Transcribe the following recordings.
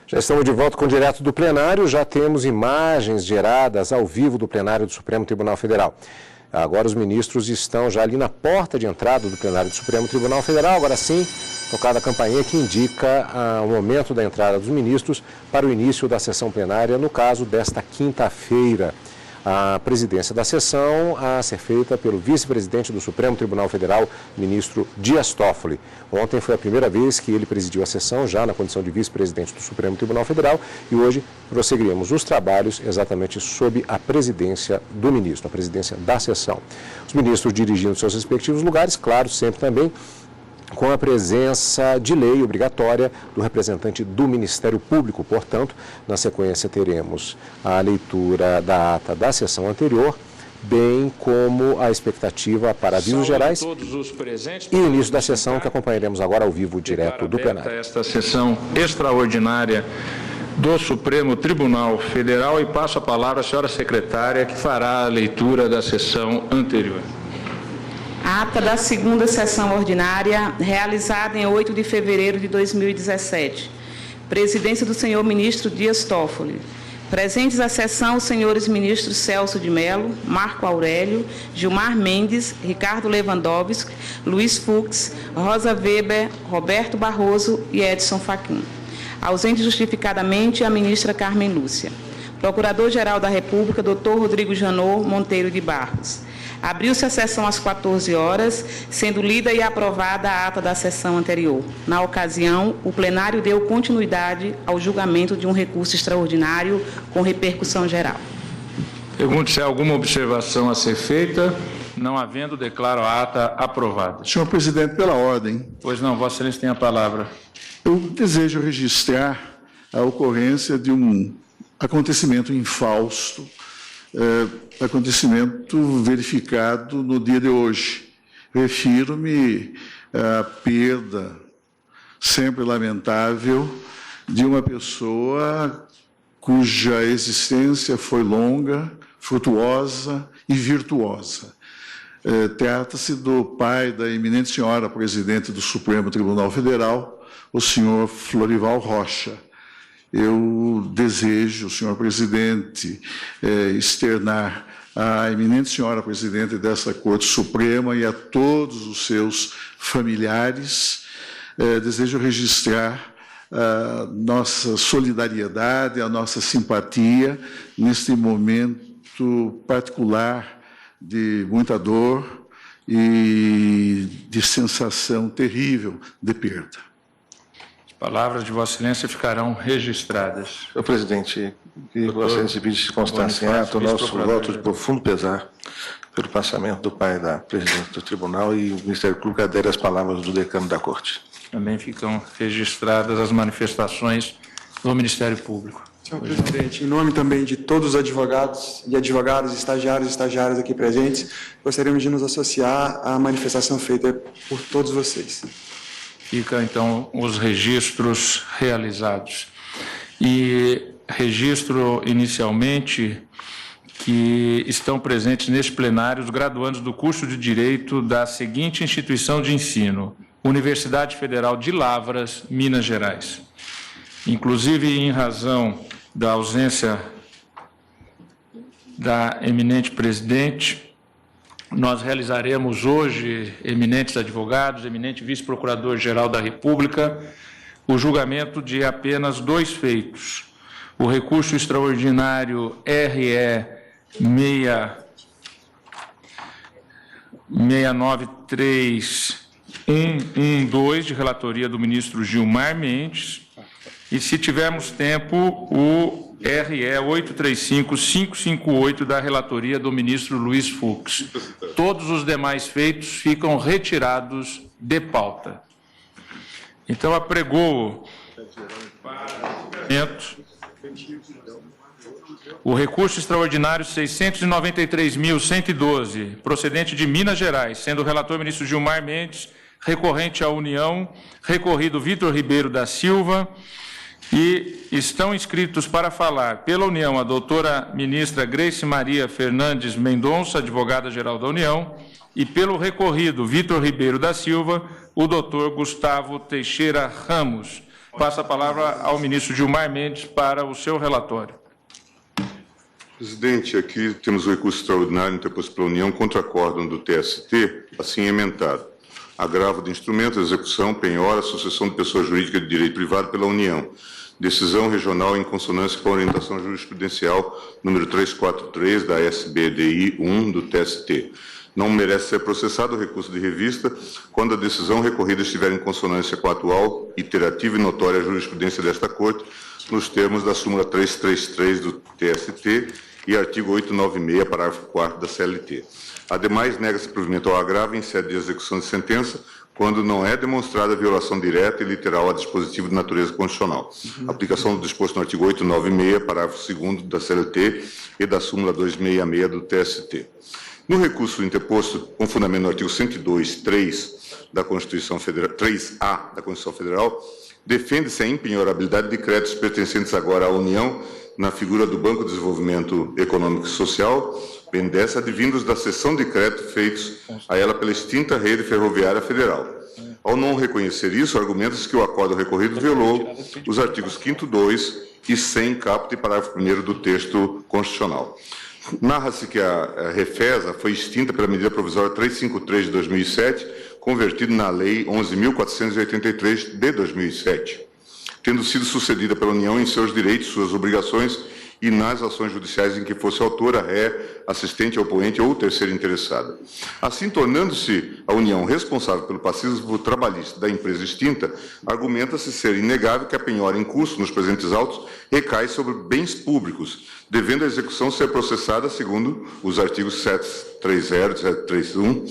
Já estamos de volta com o Direto do Plenário, já temos imagens geradas ao vivo do plenário do Supremo Tribunal Federal. Agora os ministros estão já ali na porta de entrada do plenário do Supremo Tribunal Federal, agora sim, tocada a campainha que indica o momento da entrada dos ministros para o início da sessão plenária, no caso desta quinta-feira. A presidência da sessão a ser feita pelo vice-presidente do Supremo Tribunal Federal, ministro Dias Toffoli. Ontem foi a primeira vez que ele presidiu a sessão, já na condição de vice-presidente do Supremo Tribunal Federal, e hoje prosseguiremos os trabalhos exatamente sob a presidência do ministro, a presidência da sessão. Os ministros dirigindo seus respectivos lugares, claro, sempre também com a presença de lei obrigatória do representante do Ministério Público. Portanto, na sequência teremos a leitura da ata da sessão anterior, bem como a expectativa para avisos gerais e o início da sessão que acompanharemos agora ao vivo direto do plenário. Esta sessão extraordinária do Supremo Tribunal Federal e passo a palavra à senhora secretária que fará a leitura da sessão anterior. A ata da segunda sessão ordinária, realizada em 8 de fevereiro de 2017. Presidência do senhor ministro Dias Toffoli. Presentes à sessão os senhores ministros Celso de Mello, Marco Aurélio, Gilmar Mendes, Ricardo Lewandowski, Luiz Fux, Rosa Weber, Roberto Barroso e Edson Fachin. Ausente justificadamente a ministra Carmen Lúcia. Procurador-Geral da República, Dr. Rodrigo Janot Monteiro de Barros. Abriu-se a sessão às 14 horas, sendo lida e aprovada a ata da sessão anterior. Na ocasião, o plenário deu continuidade ao julgamento de um recurso extraordinário com repercussão geral. Pergunto se há alguma observação a ser feita. Não havendo, declaro a ata aprovada. Senhor presidente, pela ordem. Pois não, Vossa Excelência tem a palavra. Eu desejo registrar a ocorrência de um acontecimento infausto, acontecimento verificado no dia de hoje. Refiro-me à perda, sempre lamentável, de uma pessoa cuja existência foi longa, frutuosa e virtuosa. Trata-se do pai da eminente senhora presidente do Supremo Tribunal Federal, o senhor Florival Rocha. Eu desejo, senhor presidente, externar à eminente senhora presidente dessa Corte Suprema e a todos os seus familiares, desejo registrar a nossa solidariedade, a nossa simpatia neste momento particular de muita dor e de sensação terrível de perda. Palavras de Vossa Excelência ficarão registradas. Senhor presidente, que Vossa Excelência pedisse constância em ato o nosso voto de profundo pesar pelo passamento do pai da presidente do Tribunal e o Ministério Público adere às palavras do decano da Corte. Também ficam registradas as manifestações do Ministério Público. Senhor presidente, em nome também de todos os advogados e advogadas, estagiários e estagiárias aqui presentes, gostaríamos de nos associar à manifestação feita por todos vocês. Fica, então, os registros realizados. E registro, inicialmente, que estão presentes neste plenário os graduandos do curso de Direito da seguinte instituição de ensino: Universidade Federal de Lavras, Minas Gerais. Inclusive, em razão da ausência da eminente presidente, nós realizaremos hoje, eminentes advogados, eminente vice-procurador-geral da República, o julgamento de apenas 2 feitos. O recurso extraordinário RE 693112, de relatoria do ministro Gilmar Mendes, e, se tivermos tempo, o RE 835558, da relatoria do ministro Luiz Fux. Todos os demais feitos ficam retirados de pauta. Então, apregou o recurso extraordinário 693.112, procedente de Minas Gerais, sendo o relator ministro Gilmar Mendes, recorrente à União, recorrido Vitor Ribeiro da Silva, e estão inscritos para falar pela União a doutora ministra Grace Maria Fernandes Mendonça, advogada-geral da União, e pelo recorrido Vitor Ribeiro da Silva, o doutor Gustavo Teixeira Ramos, Passo a palavra ao ministro Gilmar Mendes para o seu relatório. Presidente, aqui temos o recurso extraordinário interposto pela União contra acórdão do TST, assim emendado. Agravo de instrumentos, execução, penhora, sucessão de pessoa jurídica de direito privado pela União. Decisão regional em consonância com a orientação jurisprudencial número 343 da SBDI 1 do TST. Não merece ser processado o recurso de revista quando a decisão recorrida estiver em consonância com a atual, iterativa e notória jurisprudência desta Corte, nos termos da súmula 333 do TST e artigo 896, parágrafo 4º da CLT. Ademais, nega-se provimento ao agravo em sede de execução de sentença quando não é demonstrada a violação direta e literal a dispositivo de natureza constitucional. Aplicação do disposto no artigo 896, parágrafo 2º da CLT e da súmula 266 do TST. No recurso interposto com fundamento no artigo 102, 3 da Constituição Federal, 3A da Constituição Federal, defende-se a impenhorabilidade de créditos pertencentes agora à União na figura do Banco de Desenvolvimento Econômico e Social, BNDES, advindos da cessão de crédito feitos a ela pela extinta Rede Ferroviária Federal. Ao não reconhecer isso, argumenta-se que o acordo recorrido violou os artigos 5º, 2 e 100, caput e parágrafo 1º do texto constitucional. Narra-se que a Refesa foi extinta pela medida provisória 353 de 2007, convertida na Lei 11.483 de 2007, tendo sido sucedida pela União em seus direitos, suas obrigações e nas ações judiciais em que fosse autora, ré, assistente, oponente ou terceiro interessado. Assim, tornando-se a União responsável pelo passivo trabalhista da empresa extinta, argumenta-se ser inegável que a penhora em curso nos presentes autos recai sobre bens públicos, devendo a execução ser processada segundo os artigos 730 e 731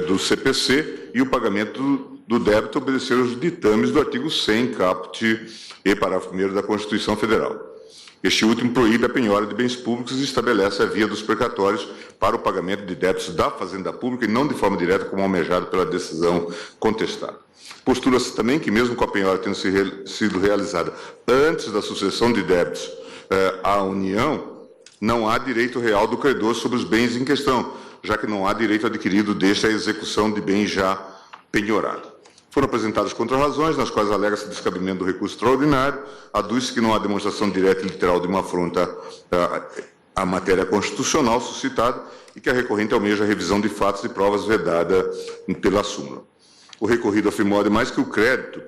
do CPC e o pagamento do débito obedecer aos ditames do artigo 100, caput e parágrafo 1º da Constituição Federal. Este último proíbe a penhora de bens públicos e estabelece a via dos precatórios para o pagamento de débitos da Fazenda Pública e não de forma direta como almejado pela decisão contestada. Postura-se também que, mesmo com a penhora tendo sido realizada antes da sucessão de débitos à União, não há direito real do credor sobre os bens em questão, já que não há direito adquirido desde a execução de bem já penhorado. Foram apresentadas contrarrazões, nas quais alega-se descabimento do recurso extraordinário, aduz-se que não há demonstração direta e literal de uma afronta à matéria constitucional suscitada e que a recorrente almeja a revisão de fatos e provas vedada pela súmula. O recorrido afirmou, ademais, que o crédito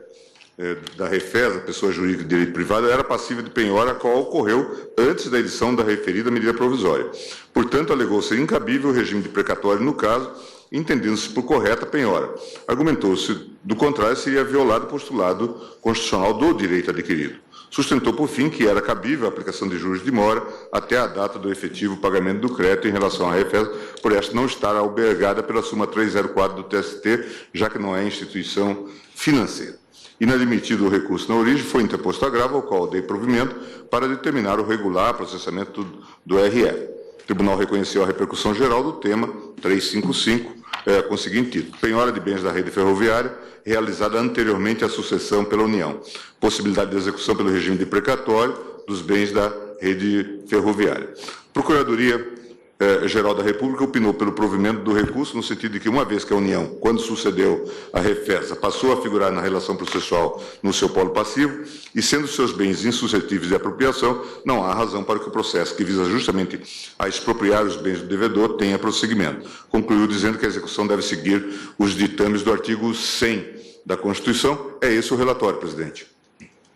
da Refesa, pessoa jurídica de direito privado, era passível de penhora, a qual ocorreu antes da edição da referida medida provisória. Portanto, alegou ser incabível o regime de precatório no caso, entendendo-se por correta a penhora. Argumentou-se, do contrário, seria violado o postulado constitucional do direito adquirido. Sustentou, por fim, que era cabível a aplicação de juros de mora até a data do efetivo pagamento do crédito em relação à Refesa, por esta não estar albergada pela súmula 304 do TST, já que não é instituição financeira. Inadmitido o recurso na origem, foi interposto agravo, ao qual dei provimento para determinar o regular processamento do RE. O Tribunal reconheceu a repercussão geral do tema 355, com o seguinte título: penhora de bens da rede ferroviária realizada anteriormente à sucessão pela União, possibilidade de execução pelo regime de precatório dos bens da rede ferroviária. Procuradoria-Geral da República opinou pelo provimento do recurso no sentido de que, uma vez que a União, quando sucedeu a Refesa, passou a figurar na relação processual no seu polo passivo e, sendo seus bens insuscetíveis de apropriação, não há razão para que o processo, que visa justamente a expropriar os bens do devedor, tenha prosseguimento. Concluiu dizendo que a execução deve seguir os ditames do artigo 100 da Constituição. É esse o relatório, presidente.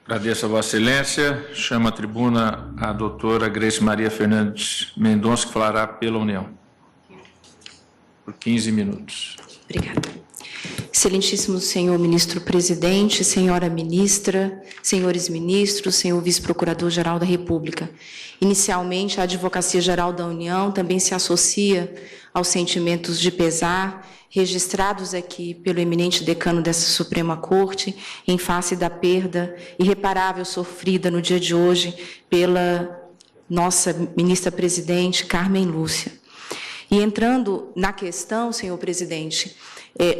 Agradeço a Vossa Excelência. Chamo à tribuna a doutora Grace Maria Fernandes Mendonça, que falará pela União. Por 15 minutos. Obrigada. Excelentíssimo senhor ministro-presidente, senhora ministra, senhores ministros, senhor vice-procurador-geral da República. Inicialmente, a Advocacia Geral da União também se associa aos sentimentos de pesar registrados aqui pelo eminente decano dessa Suprema Corte, em face da perda irreparável sofrida no dia de hoje pela nossa ministra-presidente, Carmen Lúcia. E entrando na questão, senhor presidente,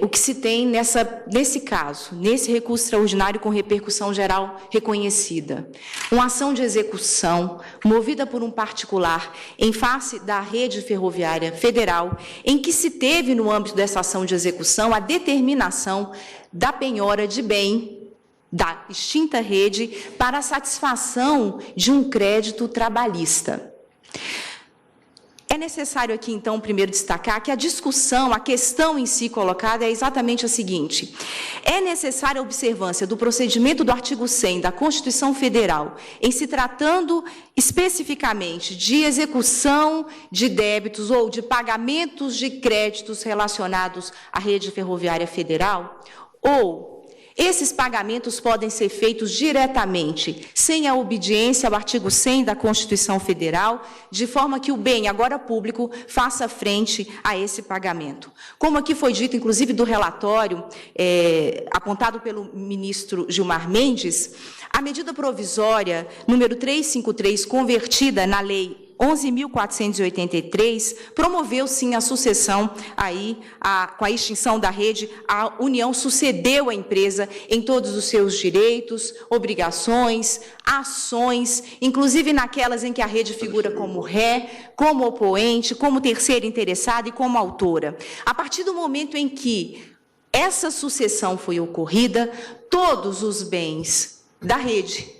o que se tem nesse caso, nesse recurso extraordinário com repercussão geral reconhecida? Uma ação de execução movida por um particular em face da rede ferroviária federal, em que se teve, no âmbito dessa ação de execução, a determinação da penhora de bem da extinta rede para a satisfação de um crédito trabalhista. É necessário aqui, então, primeiro destacar que a discussão, a questão em si colocada é exatamente a seguinte: é necessária a observância do procedimento do artigo 100 da Constituição Federal, em se tratando especificamente de execução de débitos ou de pagamentos de créditos relacionados à rede ferroviária federal, ou esses pagamentos podem ser feitos diretamente, sem a obediência ao artigo 100 da Constituição Federal, de forma que o bem, agora público, faça frente a esse pagamento. Como aqui foi dito, inclusive, do relatório apontado pelo ministro Gilmar Mendes, a medida provisória número 353, convertida na Lei 11.483, promoveu, sim, a sucessão com a extinção da rede. A União sucedeu a empresa em todos os seus direitos, obrigações, ações, inclusive naquelas em que a rede figura como ré, como opoente, como terceira interessada e como autora. A partir do momento em que essa sucessão foi ocorrida, todos os bens da rede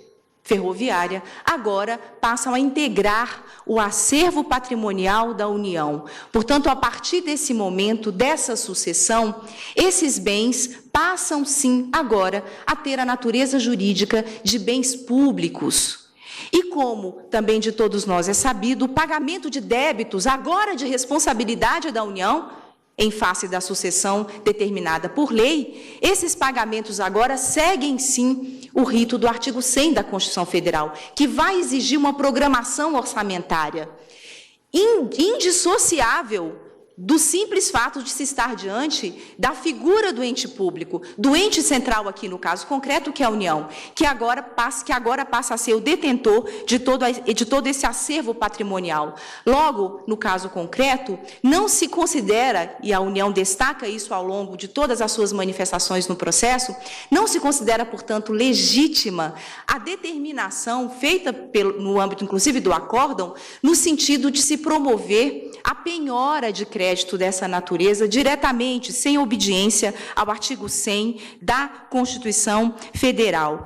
ferroviária agora passam a integrar o acervo patrimonial da União. Portanto, a partir desse momento, dessa sucessão, esses bens passam, sim, agora a ter a natureza jurídica de bens públicos. E como também de todos nós é sabido, o pagamento de débitos, agora de responsabilidade da União, em face da sucessão determinada por lei, esses pagamentos agora seguem, sim, o rito do artigo 100 da Constituição Federal, que vai exigir uma programação orçamentária indissociável do simples fato de se estar diante da figura do ente público, do ente central aqui no caso concreto, que é a União, que agora passa a ser o detentor de todo esse acervo patrimonial. Logo, no caso concreto, não se considera, e a União destaca isso ao longo de todas as suas manifestações no processo, não se considera, portanto, legítima a determinação feita no âmbito, inclusive, do acórdão, no sentido de se promover a penhora de crédito dessa natureza diretamente, sem obediência ao artigo 100 da Constituição Federal.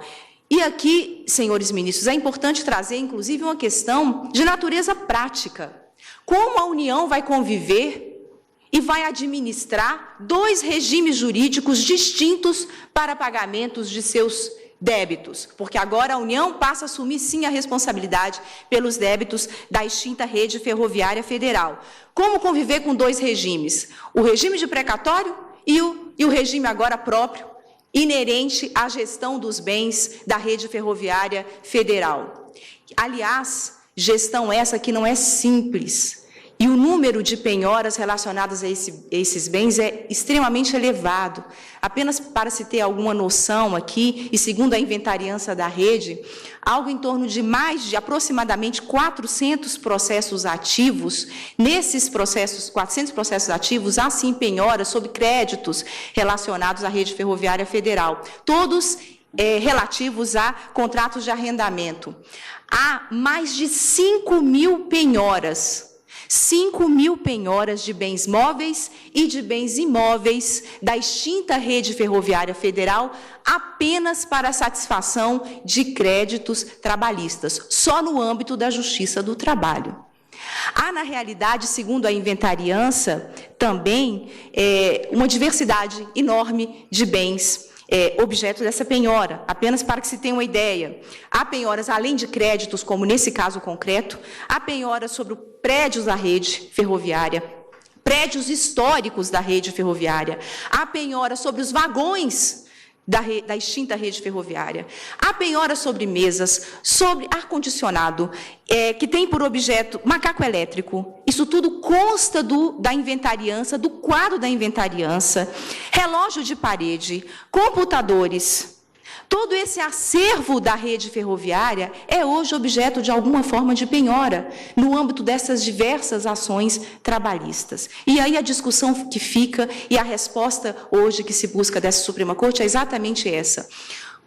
E aqui, senhores ministros, é importante trazer, inclusive, uma questão de natureza prática. Como a União vai conviver e vai administrar dois regimes jurídicos distintos para pagamentos de seus débitos, porque agora a União passa a assumir, sim, a responsabilidade pelos débitos da extinta rede ferroviária federal. Como conviver com dois regimes? O regime de precatório e o regime agora próprio, inerente à gestão dos bens da rede ferroviária federal. Aliás, gestão essa que não é simples. E o número de penhoras relacionadas a esses bens é extremamente elevado. Apenas para se ter alguma noção aqui, e segundo a inventariança da rede, algo em torno de aproximadamente 400 processos ativos. Nesses 400 processos ativos, há sim penhoras sobre créditos relacionados à rede ferroviária federal. Todos relativos a contratos de arrendamento. Há mais de 5.000 penhoras. 5.000 penhoras de bens móveis e de bens imóveis da extinta rede ferroviária federal apenas para a satisfação de créditos trabalhistas, só no âmbito da Justiça do Trabalho. Há, na realidade, segundo a inventariança, também uma diversidade enorme de bens objeto dessa penhora, apenas para que se tenha uma ideia. Há penhoras, além de créditos, como nesse caso concreto, há penhoras sobre prédios da rede ferroviária, prédios históricos da rede ferroviária, há penhoras sobre os vagões da extinta rede ferroviária, há penhoras sobre mesas, sobre ar-condicionado, que tem por objeto macaco elétrico. Isso tudo consta da inventariança, do quadro da inventariança, relógio de parede, computadores. Todo esse acervo da rede ferroviária é hoje objeto de alguma forma de penhora no âmbito dessas diversas ações trabalhistas. E aí a discussão que fica e a resposta hoje que se busca dessa Suprema Corte é exatamente essa.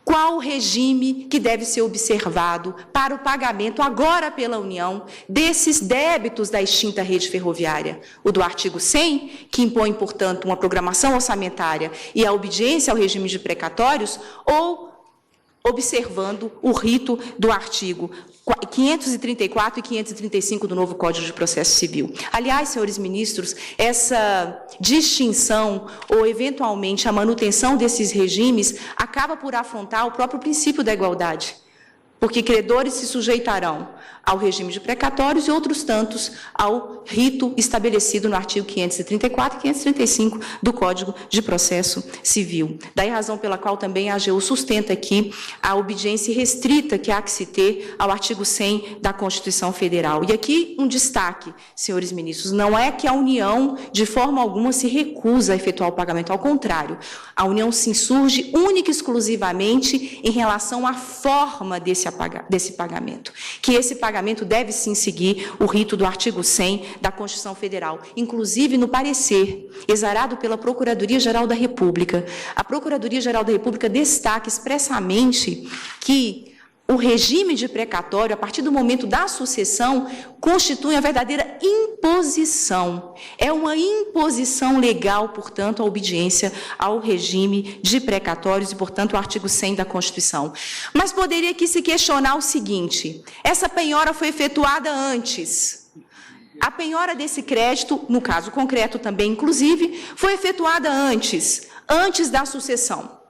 Qual o regime que deve ser observado para o pagamento agora pela União desses débitos da extinta rede ferroviária? O do artigo 100, que impõe, portanto, uma programação orçamentária e a obediência ao regime de precatórios, ou observando o rito do artigo 534 e 535 do novo Código de Processo Civil. Aliás, senhores ministros, essa distinção ou, eventualmente, a manutenção desses regimes acaba por afrontar o próprio princípio da igualdade, porque credores se sujeitarão ao regime de precatórios e outros tantos ao rito estabelecido no artigo 534 e 535 do Código de Processo Civil. Daí a razão pela qual também a AGU sustenta aqui a obediência restrita que há que se ter ao artigo 100 da Constituição Federal. E aqui um destaque, senhores ministros, não é que a União, de forma alguma, se recusa a efetuar o pagamento, ao contrário, a União se insurge única e exclusivamente em relação à forma desse pagamento, que esse pagamento deve sim seguir o rito do artigo 100 da Constituição Federal, inclusive no parecer exarado pela Procuradoria-Geral da República. A Procuradoria-Geral da República destaca expressamente que o regime de precatório, a partir do momento da sucessão, constitui uma verdadeira imposição. É uma imposição legal, portanto, a obediência ao regime de precatórios e, portanto, o artigo 100 da Constituição. Mas poderia aqui se questionar o seguinte: essa penhora foi efetuada antes. A penhora desse crédito, no caso concreto também, inclusive, foi efetuada antes da sucessão.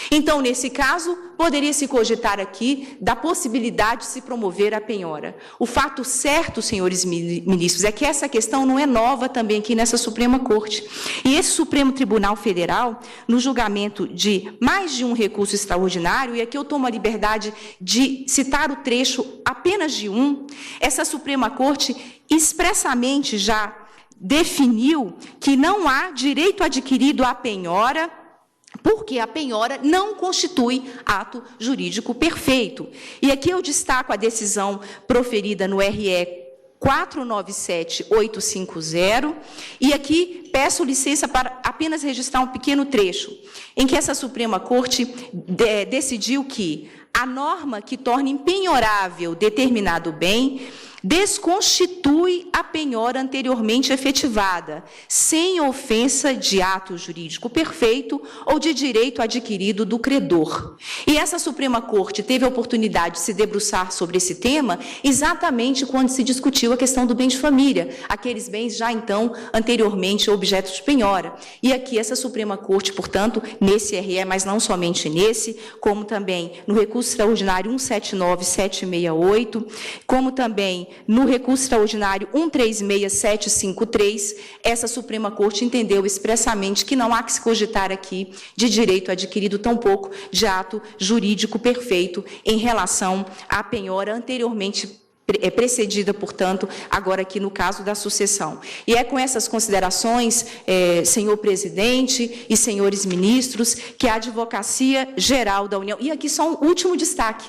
Então, nesse caso, poderia se cogitar aqui da possibilidade de se promover a penhora. O fato certo, senhores ministros, é que essa questão não é nova também aqui nessa Suprema Corte. E esse Supremo Tribunal Federal, no julgamento de mais de um recurso extraordinário, e aqui eu tomo a liberdade de citar o trecho apenas de um, essa Suprema Corte expressamente já definiu que não há direito adquirido à penhora, porque a penhora não constitui ato jurídico perfeito. E aqui eu destaco a decisão proferida no RE 497850, e aqui peço licença para apenas registrar um pequeno trecho, em que essa Suprema Corte decidiu que a norma que torna impenhorável determinado bem desconstitui a penhora anteriormente efetivada, sem ofensa de ato jurídico perfeito ou de direito adquirido do credor. E essa Suprema Corte teve a oportunidade de se debruçar sobre esse tema exatamente quando se discutiu a questão do bem de família, aqueles bens já então anteriormente objeto de penhora. E aqui essa Suprema Corte, portanto, nesse RE, mas não somente nesse, como também no recurso extraordinário 179768, como também no recurso extraordinário 136753, essa Suprema Corte entendeu expressamente que não há que se cogitar aqui de direito adquirido, tampouco de ato jurídico perfeito em relação à penhora anteriormente precedida, portanto, agora aqui no caso da sucessão. E é com essas considerações, senhor presidente e senhores ministros, que a Advocacia Geral da União, e aqui só um último destaque,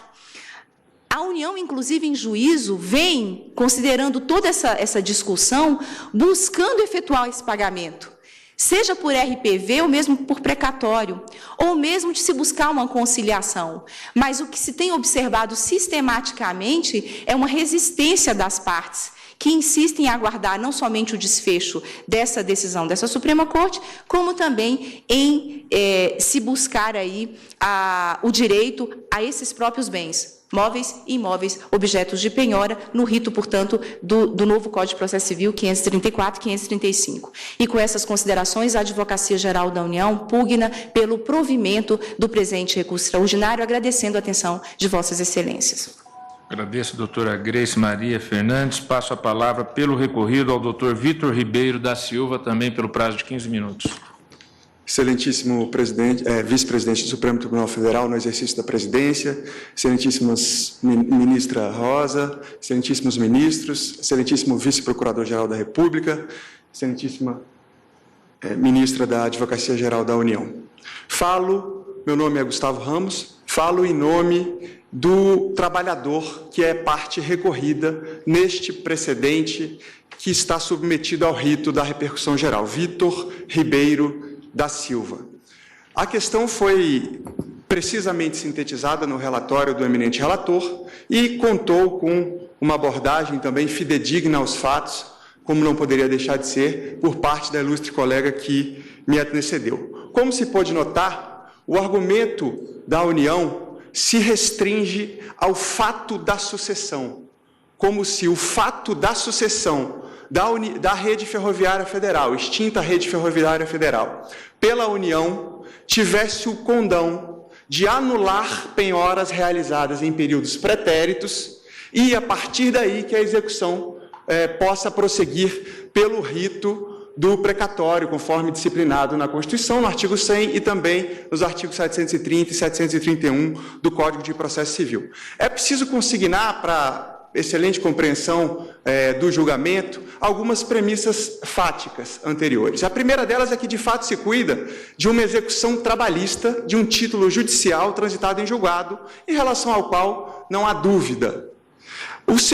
a União, inclusive em juízo, vem considerando toda essa discussão, buscando efetuar esse pagamento, seja por RPV ou mesmo por precatório, ou mesmo de se buscar uma conciliação. Mas o que se tem observado sistematicamente é uma resistência das partes, que insistem em aguardar não somente o desfecho dessa decisão dessa Suprema Corte, como também em se buscar aí o direito a esses próprios bens, móveis e imóveis, objetos de penhora, no rito, portanto, do novo Código de Processo Civil 534 e 535. E com essas considerações, a Advocacia Geral da União pugna pelo provimento do presente recurso extraordinário, agradecendo a atenção de Vossas Excelências. Agradeço, doutora Grace Maria Fernandes. Passo a palavra pelo recorrido ao doutor Vitor Ribeiro da Silva, também pelo prazo de 15 minutos. Excelentíssimo presidente, vice-presidente do Supremo Tribunal Federal no exercício da presidência, excelentíssima ministra Rosa, excelentíssimos ministros, excelentíssimo vice-procurador-geral da República, excelentíssima ministra da Advocacia Geral da União. Meu nome é Gustavo Ramos, falo em nome do trabalhador que é parte recorrida neste precedente que está submetido ao rito da repercussão geral, Vitor Ribeiro da Silva. A questão foi precisamente sintetizada no relatório do eminente relator e contou com uma abordagem também fidedigna aos fatos, como não poderia deixar de ser, por parte da ilustre colega que me antecedeu. Como se pôde notar, o argumento da União se restringe ao fato da sucessão, como se o fato da sucessão da Rede Ferroviária Federal, extinta Rede Ferroviária Federal, pela União, tivesse o condão de anular penhoras realizadas em períodos pretéritos e, a partir daí, que a execução possa prosseguir pelo rito do precatório, conforme disciplinado na Constituição, no artigo 100 e também nos artigos 730 e 731 do Código de Processo Civil. É preciso consignar, para excelente compreensão do julgamento, algumas premissas fáticas anteriores. A primeira delas é que, de fato, se cuida de uma execução trabalhista de um título judicial transitado em julgado, em relação ao qual não há dúvida.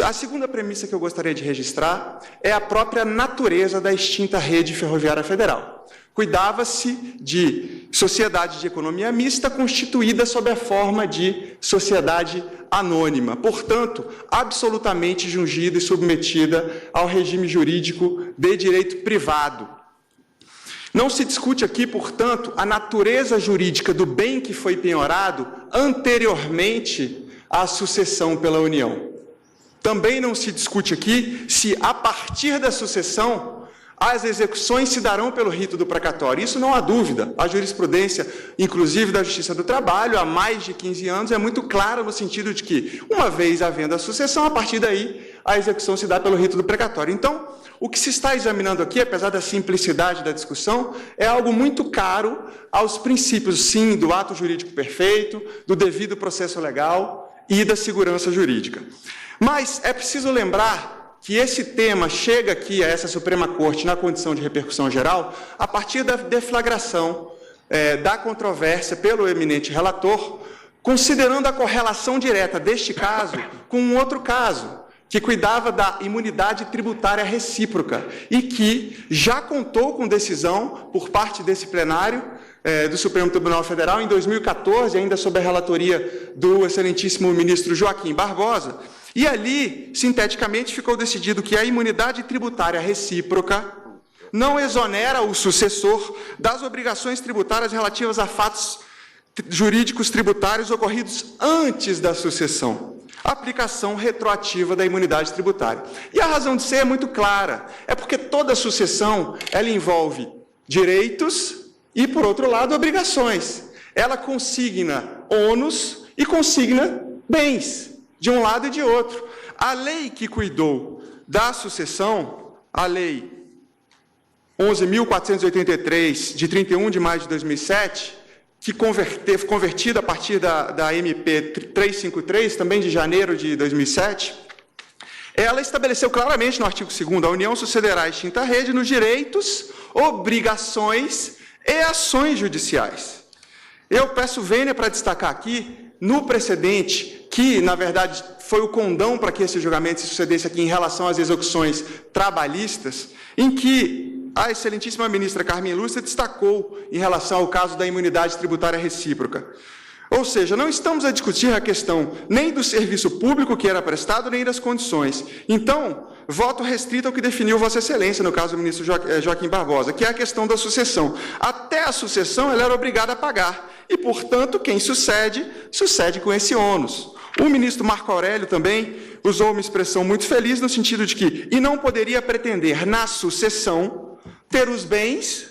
A segunda premissa que eu gostaria de registrar é a própria natureza da extinta Rede Ferroviária Federal. Cuidava-se de sociedade de economia mista constituída sob a forma de sociedade anônima, portanto, absolutamente jungida e submetida ao regime jurídico de direito privado. Não se discute aqui, portanto, a natureza jurídica do bem que foi penhorado anteriormente à sucessão pela União. Também não se discute aqui se, a partir da sucessão, as execuções se darão pelo rito do precatório. Isso não há dúvida. A jurisprudência, inclusive da Justiça do Trabalho, há mais de 15 anos, é muito clara no sentido de que, uma vez havendo a sucessão, a partir daí, a execução se dá pelo rito do precatório. Então, o que se está examinando aqui, apesar da simplicidade da discussão, é algo muito caro aos princípios, sim, do ato jurídico perfeito, do devido processo legal e da segurança jurídica. Mas é preciso lembrar que esse tema chega aqui a essa Suprema Corte na condição de repercussão geral a partir da deflagração da controvérsia pelo eminente relator, considerando a correlação direta deste caso com um outro caso, que cuidava da imunidade tributária recíproca e que já contou com decisão por parte desse plenário do Supremo Tribunal Federal em 2014, ainda sob a relatoria do excelentíssimo ministro Joaquim Barbosa. E ali, sinteticamente, ficou decidido que a imunidade tributária recíproca não exonera o sucessor das obrigações tributárias relativas a fatos jurídicos tributários ocorridos antes da sucessão. Aplicação retroativa da imunidade tributária. E a razão de ser é muito clara. É porque toda sucessão, ela envolve direitos e, por outro lado, obrigações. Ela consigna ônus e consigna bens, de um lado e de outro. A lei que cuidou da sucessão, a lei 11.483, de 31 de maio de 2007, que foi convertida a partir da MP 353, também de janeiro de 2007, ela estabeleceu claramente no artigo 2º, a União sucederá à extinta rede nos direitos, obrigações e ações judiciais. Eu peço vênia para destacar aqui, no precedente, que, na verdade, foi o condão para que esse julgamento se sucedesse aqui em relação às execuções trabalhistas, em que a excelentíssima ministra Carmen Lúcia destacou em relação ao caso da imunidade tributária recíproca. Ou seja, não estamos a discutir a questão nem do serviço público que era prestado, nem das condições. Então, voto restrito ao que definiu Vossa Excelência, no caso do ministro Joaquim Barbosa, que é a questão da sucessão. Até a sucessão, ela era obrigada a pagar. E, portanto, quem sucede, sucede com esse ônus. O ministro Marco Aurélio também usou uma expressão muito feliz no sentido de que e não poderia pretender, na sucessão, ter os bens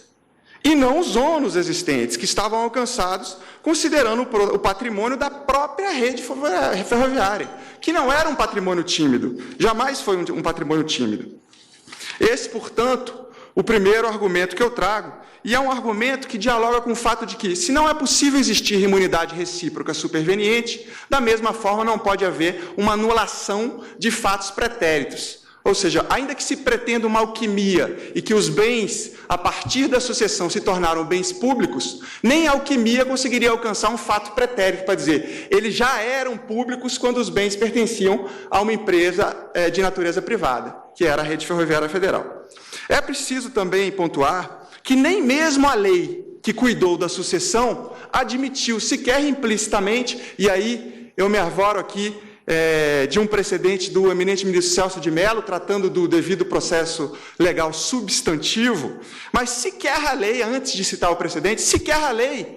e não os ônus existentes, que estavam alcançados, considerando o patrimônio da própria rede ferroviária, que não era um patrimônio tímido, jamais foi um patrimônio tímido. Esse, portanto, o primeiro argumento que eu trago, e é um argumento que dialoga com o fato de que, se não é possível existir imunidade recíproca superveniente, da mesma forma não pode haver uma anulação de fatos pretéritos. Ou seja, ainda que se pretenda uma alquimia e que os bens, a partir da sucessão, se tornaram bens públicos, nem a alquimia conseguiria alcançar um fato pretérito para dizer eles já eram públicos quando os bens pertenciam a uma empresa de natureza privada, que era a Rede Ferroviária Federal. É preciso também pontuar que nem mesmo a lei que cuidou da sucessão admitiu sequer implicitamente, e aí eu me arvoro aqui de um precedente do eminente ministro Celso de Mello, tratando do devido processo legal substantivo, mas sequer a lei, antes de citar o precedente, sequer a lei,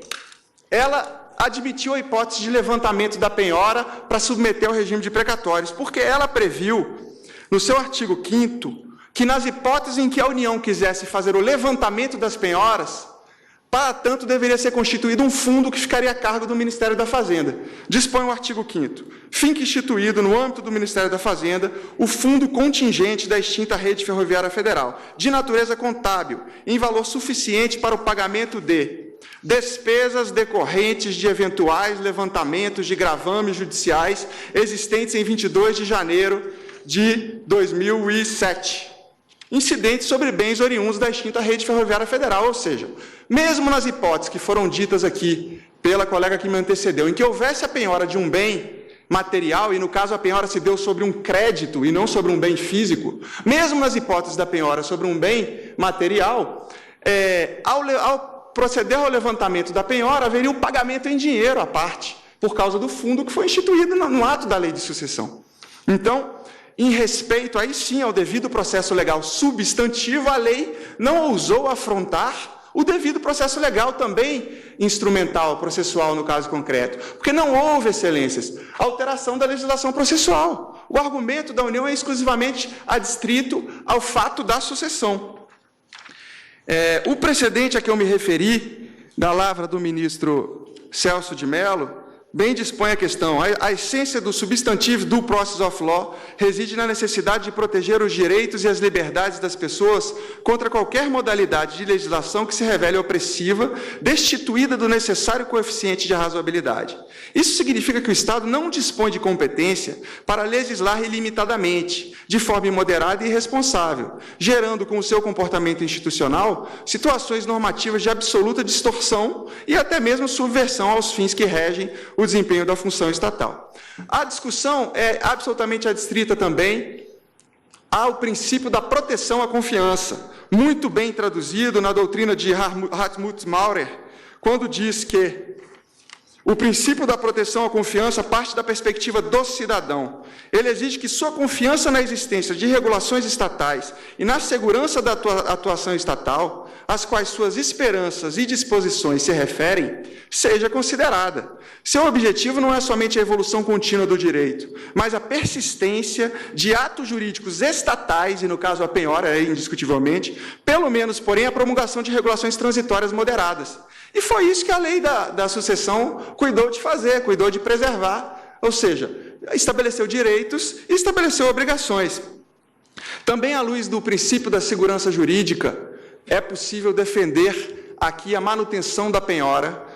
ela admitiu a hipótese de levantamento da penhora para submeter ao regime de precatórios, porque ela previu, no seu artigo 5º, que nas hipóteses em que a União quisesse fazer o levantamento das penhoras, para tanto deveria ser constituído um fundo que ficaria a cargo do Ministério da Fazenda. Dispõe o artigo 5º. Fica instituído, no âmbito do Ministério da Fazenda, o fundo contingente da extinta Rede Ferroviária Federal, de natureza contábil, em valor suficiente para o pagamento de despesas decorrentes de eventuais levantamentos de gravames judiciais existentes em 22 de janeiro de 2007, incidentes sobre bens oriundos da extinta Rede Ferroviária Federal, ou seja, mesmo nas hipóteses que foram ditas aqui pela colega que me antecedeu, em que houvesse a penhora de um bem material, e no caso a penhora se deu sobre um crédito e não sobre um bem físico, mesmo nas hipóteses da penhora sobre um bem material, ao proceder ao levantamento da penhora, haveria um pagamento em dinheiro à parte, por causa do fundo que foi instituído no ato da lei de sucessão. Então, em respeito, aí sim, ao devido processo legal substantivo, a lei não ousou afrontar o devido processo legal também instrumental, processual, no caso concreto, porque não houve, excelências, alteração da legislação processual. O argumento da União é exclusivamente adstrito ao fato da sucessão. O precedente a que eu me referi, da lavra do ministro Celso de Mello, bem dispõe a questão. A essência do substantivo due process of law reside na necessidade de proteger os direitos e as liberdades das pessoas contra qualquer modalidade de legislação que se revele opressiva, destituída do necessário coeficiente de razoabilidade. Isso significa que o Estado não dispõe de competência para legislar ilimitadamente, de forma imoderada e irresponsável, gerando com o seu comportamento institucional situações normativas de absoluta distorção e até mesmo subversão aos fins que regem o desempenho da função estatal. A discussão é absolutamente adstrita também ao princípio da proteção à confiança, muito bem traduzido na doutrina de Hartmut Maurer, quando diz que o princípio da proteção à confiança parte da perspectiva do cidadão. Ele exige que sua confiança na existência de regulações estatais e na segurança da atuação estatal, às quais suas esperanças e disposições se referem, seja considerada. Seu objetivo não é somente a evolução contínua do direito, mas a persistência de atos jurídicos estatais, e no caso a penhora, indiscutivelmente, pelo menos, porém, a promulgação de regulações transitórias moderadas. E foi isso que a lei da sucessão cuidou de fazer, cuidou de preservar, ou seja, estabeleceu direitos e estabeleceu obrigações. Também, à luz do princípio da segurança jurídica, é possível defender aqui a manutenção da penhora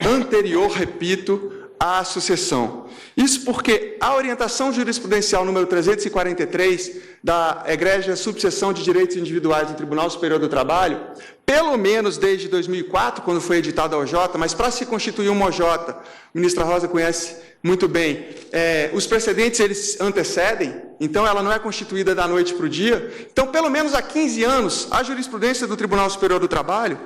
anterior, repito, à sucessão. Isso porque a orientação jurisprudencial número 343 da egrégia subseção de direitos individuais do Tribunal Superior do Trabalho, pelo menos desde 2004, quando foi editada a OJ, mas para se constituir uma OJ, a ministra Rosa conhece muito bem, os precedentes eles antecedem, então ela não é constituída da noite para o dia. Então, pelo menos há 15 anos, a jurisprudência do Tribunal Superior do Trabalho,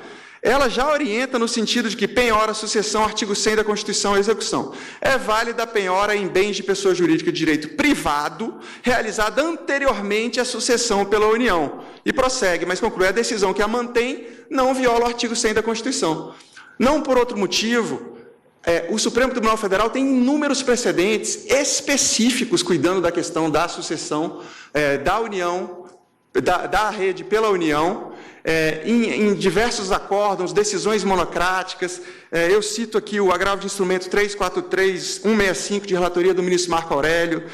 ela já orienta no sentido de que penhora, sucessão, artigo 100 da Constituição e execução. É válida a penhora em bens de pessoa jurídica de direito privado, realizada anteriormente à sucessão pela União. E prossegue, mas conclui, a decisão que a mantém não viola o artigo 100 da Constituição. Não por outro motivo, o Supremo Tribunal Federal tem inúmeros precedentes específicos cuidando da questão da sucessão da União, da rede pela União, em diversos acórdãos, decisões monocráticas. Eu cito aqui o agravo de instrumento 343.165, de relatoria do ministro Marco Aurélio,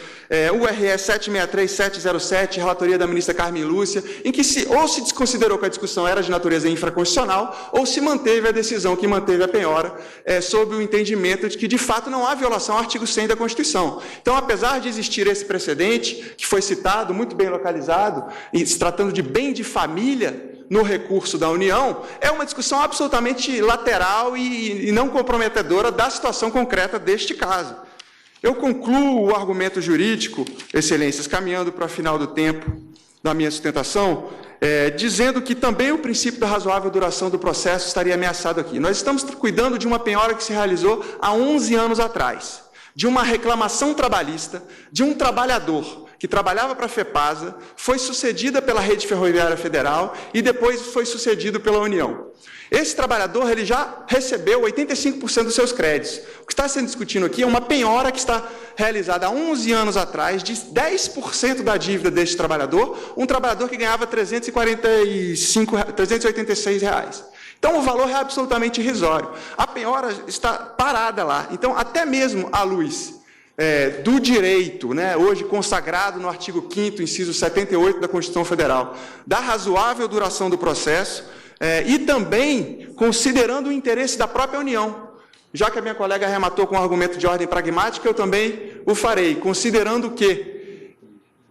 o RE 763707, relatoria da ministra Carmen Lúcia, em que ou se desconsiderou que a discussão era de natureza infraconstitucional, ou se manteve a decisão que manteve a penhora, sob o entendimento de que, de fato, não há violação ao artigo 100 da Constituição. Então, apesar de existir esse precedente, que foi citado, muito bem localizado, e se tratando de bem de família, no recurso da União, é uma discussão absolutamente lateral e não comprometedora da situação concreta deste caso. Eu concluo o argumento jurídico, excelências, caminhando para o final do tempo da minha sustentação, dizendo que também o princípio da razoável duração do processo estaria ameaçado aqui. Nós estamos cuidando de uma penhora que se realizou há 11 anos atrás, de uma reclamação trabalhista de um trabalhador que trabalhava para a FEPASA, foi sucedida pela Rede Ferroviária Federal e depois foi sucedido pela União. Esse trabalhador ele já recebeu 85% dos seus créditos. O que está sendo discutido aqui é uma penhora que está realizada há 11 anos atrás de 10% da dívida deste trabalhador, um trabalhador que ganhava R$ 386. Então, o valor é absolutamente irrisório. A penhora está parada lá. Então, até mesmo à luz do direito, né, hoje consagrado no artigo 5º, inciso 78 da Constituição Federal, da razoável duração do processo, e também considerando o interesse da própria União. Já que a minha colega arrematou com um argumento de ordem pragmática, eu também o farei, considerando que,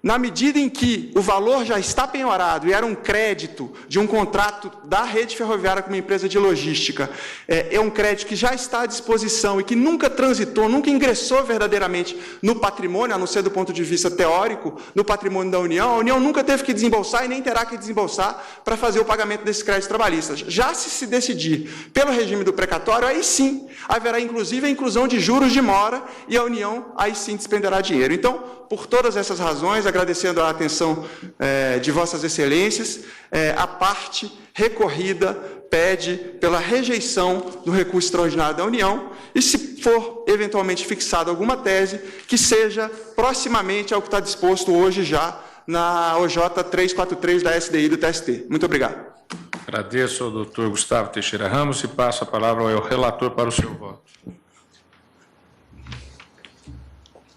na medida em que o valor já está penhorado e era um crédito de um contrato da Rede Ferroviária com uma empresa de logística, é um crédito que já está à disposição e que nunca transitou, nunca ingressou verdadeiramente no patrimônio, a não ser do ponto de vista teórico, no patrimônio da União, a União nunca teve que desembolsar e nem terá que desembolsar para fazer o pagamento desses créditos trabalhistas. Já se decidir pelo regime do precatório, aí sim haverá inclusive a inclusão de juros de mora e a União aí sim despenderá dinheiro. Então, por todas essas razões, agradecendo a atenção de Vossas Excelências, a parte recorrida pede pela rejeição do recurso extraordinário da União e, se for eventualmente fixada alguma tese, que seja proximamente ao que está disposto hoje já na OJ 343 da SDI do TST. Muito obrigado. Agradeço ao doutor Gustavo Teixeira Ramos e passo a palavra ao relator para o seu voto.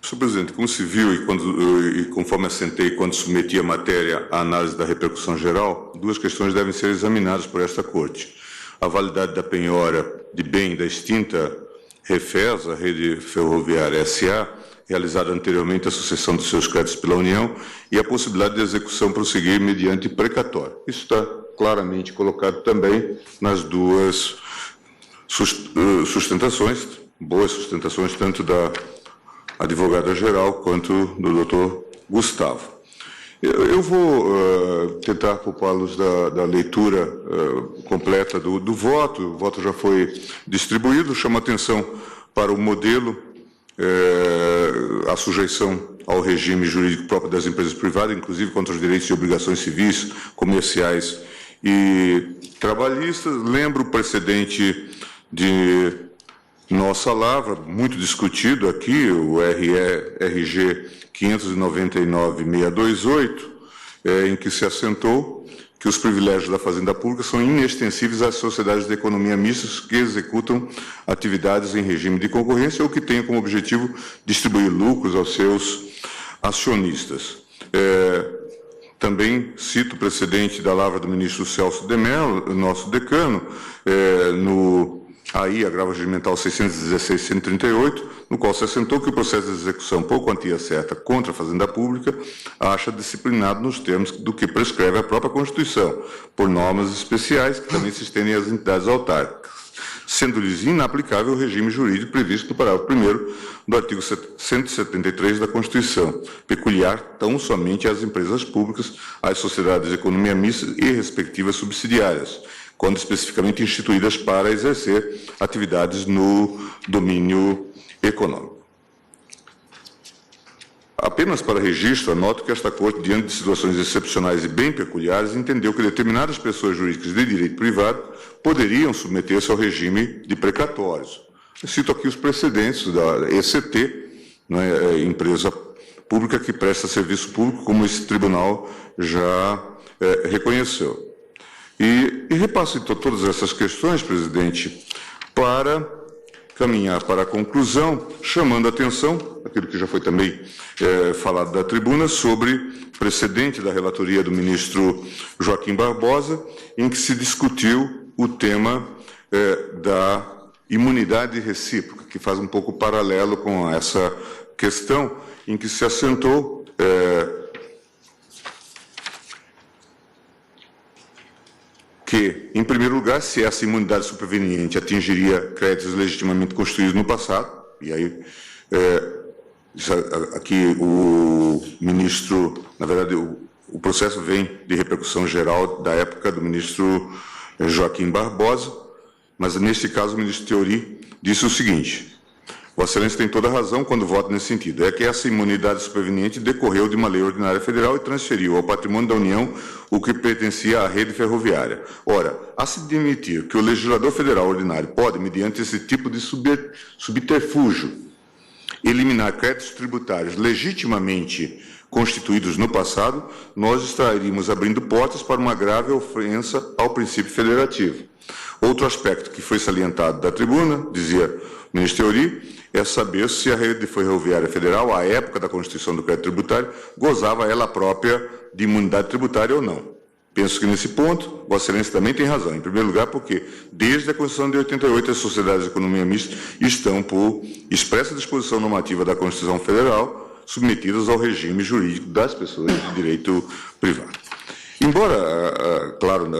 Senhor presidente, como se viu e conforme assentei quando submeti a matéria à análise da repercussão geral, duas questões devem ser examinadas por esta Corte. A validade da penhora de bem da extinta Refesa, Rede Ferroviária S.A., realizada anteriormente à sucessão dos seus créditos pela União, e a possibilidade de execução prosseguir mediante precatório. Isso está claramente colocado também nas duas sustentações, boas sustentações, tanto da advogada-geral quanto do doutor Gustavo. Eu vou tentar poupá-los da leitura completa do voto. O voto já foi distribuído. Chamo a atenção para o modelo, a sujeição ao regime jurídico próprio das empresas privadas, inclusive contra os direitos e obrigações civis, comerciais e trabalhistas. Lembro o precedente de Nossa Lavra, muito discutido aqui, o RG 599-628, em que se assentou que os privilégios da Fazenda Pública são inextensíveis às sociedades de economia mista que executam atividades em regime de concorrência ou que tenham como objetivo distribuir lucros aos seus acionistas. Também cito o precedente da lavra do ministro Celso de Mello, nosso decano, aí, agravo regimental 616-138, no qual se assentou que o processo de execução por quantia certa contra a Fazenda Pública acha disciplinado nos termos do que prescreve a própria Constituição, por normas especiais que também se estendem às entidades autárquicas, sendo-lhes inaplicável o regime jurídico previsto no parágrafo 1º do artigo 173 da Constituição, peculiar tão somente às empresas públicas, às sociedades de economia mista e respectivas subsidiárias, quando especificamente instituídas para exercer atividades no domínio econômico. Apenas para registro, anoto que esta Corte, diante de situações excepcionais e bem peculiares, entendeu que determinadas pessoas jurídicas de direito privado poderiam submeter-se ao regime de precatórios. Eu cito aqui os precedentes da ECT, né, empresa pública que presta serviço público, como esse tribunal já reconheceu. E repasso, então, todas essas questões, presidente, para caminhar para a conclusão, chamando a atenção, aquilo que já foi também falado da tribuna, sobre precedente da relatoria do ministro Joaquim Barbosa, em que se discutiu o tema da imunidade recíproca, que faz um pouco paralelo com essa questão, em que se assentou que, em primeiro lugar, se essa imunidade superveniente atingiria créditos legitimamente constituídos no passado, e aí aqui o ministro, na verdade, o processo vem de repercussão geral da época do ministro Joaquim Barbosa, mas neste caso o ministro Teori disse o seguinte: Vossa Excelência tem toda a razão quando vota nesse sentido. É que essa imunidade superveniente decorreu de uma lei ordinária federal e transferiu ao patrimônio da União o que pertencia à rede ferroviária. Ora, a se admitir que o legislador federal ordinário pode, mediante esse tipo de subterfúgio, eliminar créditos tributários legitimamente constituídos no passado, nós estaríamos abrindo portas para uma grave ofensa ao princípio federativo. Outro aspecto que foi salientado da tribuna, dizia o ministro Teori, é saber se a rede ferroviária federal, à época da constituição do crédito tributário, gozava ela própria de imunidade tributária ou não. Penso que nesse ponto, Vossa Excelência também tem razão. Em primeiro lugar, porque desde a Constituição de 88, as sociedades de economia mista estão, por expressa disposição normativa da Constituição Federal, submetidas ao regime jurídico das pessoas de direito privado. Embora, claro,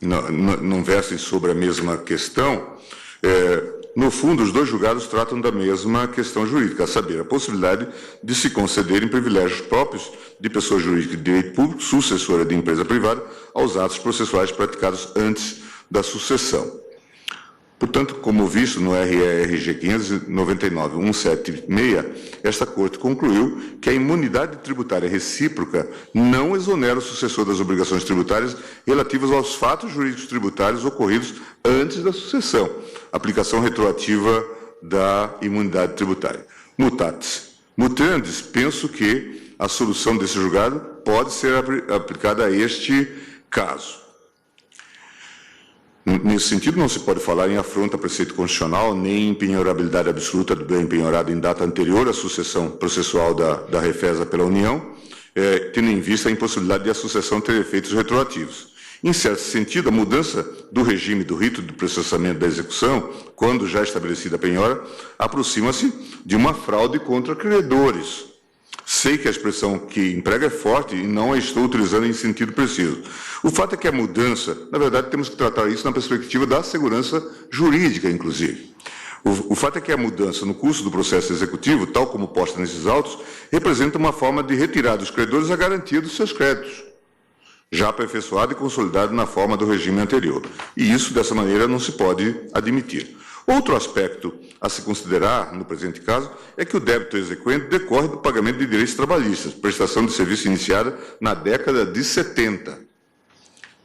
não versem sobre a mesma questão, no fundo, os dois julgados tratam da mesma questão jurídica, a saber, a possibilidade de se concederem privilégios próprios de pessoa jurídica de direito público, sucessora de empresa privada, aos atos processuais praticados antes da sucessão. Portanto, como visto no RERG 599-176, esta Corte concluiu que a imunidade tributária recíproca não exonera o sucessor das obrigações tributárias relativas aos fatos jurídicos tributários ocorridos antes da sucessão, aplicação retroativa da imunidade tributária. Mutatis mutandis, penso que a solução desse julgado pode ser aplicada a este caso. Nesse sentido, não se pode falar em afronta a preceito constitucional, nem em penhorabilidade absoluta do bem penhorado em data anterior à sucessão processual da Refesa pela União, tendo em vista a impossibilidade de a sucessão ter efeitos retroativos. Em certo sentido, a mudança do regime do rito de processamento da execução, quando já estabelecida a penhora, aproxima-se de uma fraude contra credores. Sei que a expressão que emprega é forte e não a estou utilizando em sentido preciso. O fato é que a mudança, na verdade, temos que tratar isso na perspectiva da segurança jurídica, inclusive. O fato é que a mudança no curso do processo executivo, tal como posta nesses autos, representa uma forma de retirar dos credores a garantia dos seus créditos, já aperfeiçoado e consolidado na forma do regime anterior. E isso, dessa maneira, não se pode admitir. Outro aspecto a se considerar, no presente caso, é que o débito exequente decorre do pagamento de direitos trabalhistas, prestação de serviço iniciada na década de 70,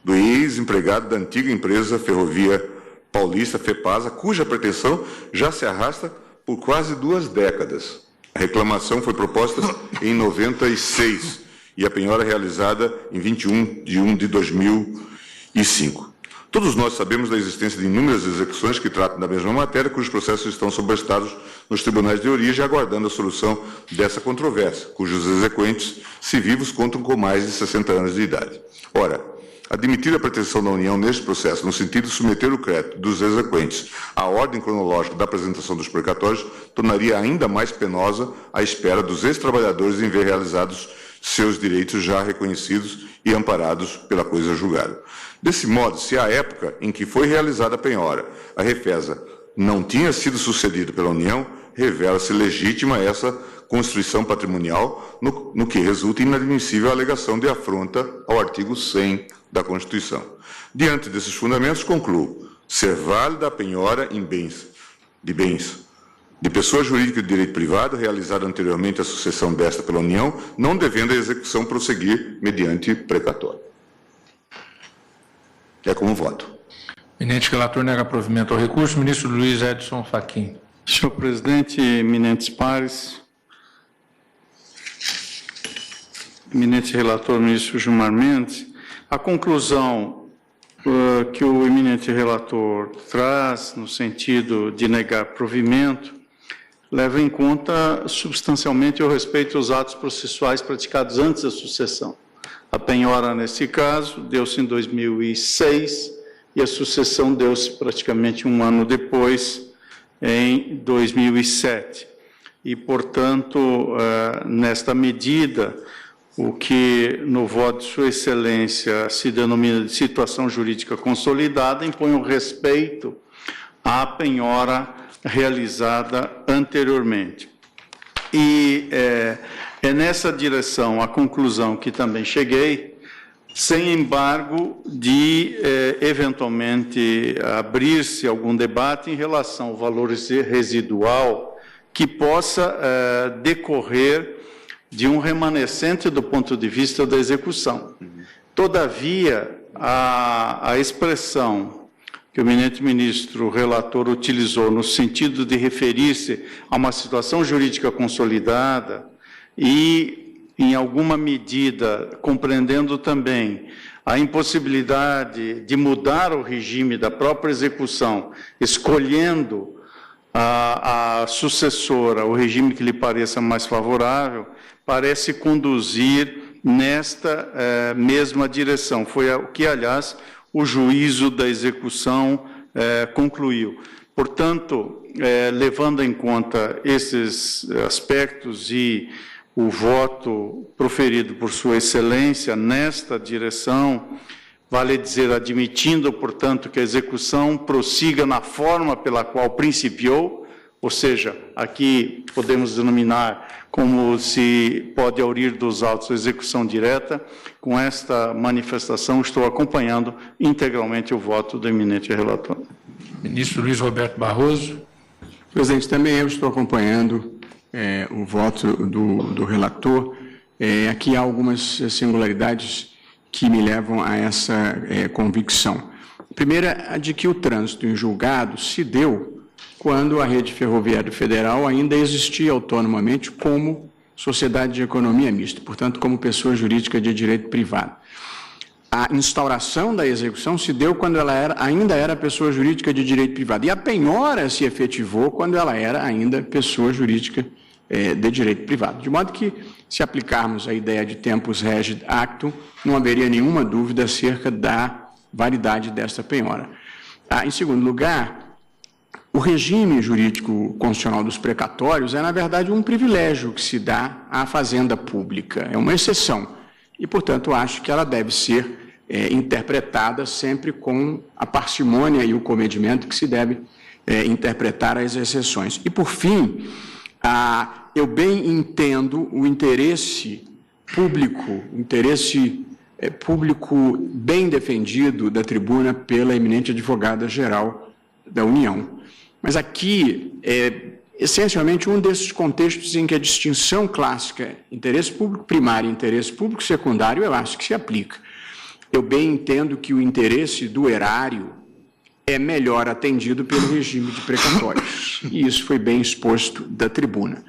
do ex-empregado da antiga empresa Ferrovia Paulista, FEPASA, cuja pretensão já se arrasta por quase 2 décadas. A reclamação foi proposta em 96 e a penhora realizada em 21 de 1 de 2005. Todos nós sabemos da existência de inúmeras execuções que tratam da mesma matéria, cujos processos estão sobrestados nos tribunais de origem, aguardando a solução dessa controvérsia, cujos exequentes, se vivos, contam com mais de 60 anos de idade. Ora, admitir a pretensão da União neste processo, no sentido de submeter o crédito dos exequentes à ordem cronológica da apresentação dos precatórios, tornaria ainda mais penosa a espera dos ex-trabalhadores em ver realizados seus direitos já reconhecidos e amparados pela coisa julgada. Desse modo, se à época em que foi realizada a penhora, a Refesa não tinha sido sucedida pela União, revela-se legítima essa constituição patrimonial, no que resulta inadmissível a alegação de afronta ao artigo 100 da Constituição. Diante desses fundamentos, concluo ser válida a penhora em bens de pessoa jurídica de direito privado, realizada anteriormente à sucessão desta pela União, não devendo a execução prosseguir mediante precatório. É como voto. Eminente relator nega provimento ao recurso. Ministro Luiz Edson Fachin. Senhor presidente, eminentes pares, eminente relator, ministro Gilmar Mendes, a conclusão que o eminente relator traz no sentido de negar provimento leva em conta substancialmente o respeito aos atos processuais praticados antes da sucessão. A penhora, nesse caso, deu-se em 2006 e a sucessão deu-se praticamente um ano depois, em 2007. E, portanto, nesta medida, o que no voto de Sua Excelência se denomina de situação jurídica consolidada, impõe o respeito à penhora realizada anteriormente. E é nessa direção a conclusão que também cheguei, sem embargo de, eventualmente, abrir-se algum debate em relação ao valor residual que possa decorrer de um remanescente do ponto de vista da execução. Todavia, a expressão que o eminente ministro relator utilizou no sentido de referir-se a uma situação jurídica consolidada e, em alguma medida, compreendendo também a impossibilidade de mudar o regime da própria execução, escolhendo a sucessora, o regime que lhe pareça mais favorável, parece conduzir nesta mesma direção. Foi o que, aliás, o juízo da execução concluiu. Portanto, levando em conta esses aspectos e o voto proferido por Sua Excelência nesta direção, vale dizer, admitindo, portanto, que a execução prossiga na forma pela qual principiou, ou seja, aqui podemos denominar como se pode aurir dos autos a execução direta. Com esta manifestação, estou acompanhando integralmente o voto do eminente relator. Ministro Luiz Roberto Barroso. Presidente, também eu estou acompanhando o voto do relator. Aqui há algumas singularidades que me levam a essa convicção. A primeira, a de que o trânsito em julgado se deu quando a Rede Ferroviária Federal ainda existia autonomamente como sociedade de economia mista, portanto, como pessoa jurídica de direito privado. A instauração da execução se deu quando ela ainda era pessoa jurídica de direito privado, e a penhora se efetivou quando ela era ainda pessoa jurídica de direito privado. De modo que, se aplicarmos a ideia de tempus regit actum, não haveria nenhuma dúvida acerca da validade desta penhora. Em segundo lugar, o regime jurídico constitucional dos precatórios é, na verdade, um privilégio que se dá à fazenda pública, é uma exceção, e, portanto, acho que ela deve ser interpretada sempre com a parcimônia e o comedimento que se deve interpretar as exceções. E, por fim, eu bem entendo o interesse público, bem defendido da tribuna pela eminente advogada-geral da União. Mas aqui essencialmente um desses contextos em que a distinção clássica interesse público primário e interesse público secundário, eu acho que se aplica. Eu bem entendo que o interesse do erário é melhor atendido pelo regime de precatórios, e isso foi bem exposto da tribuna.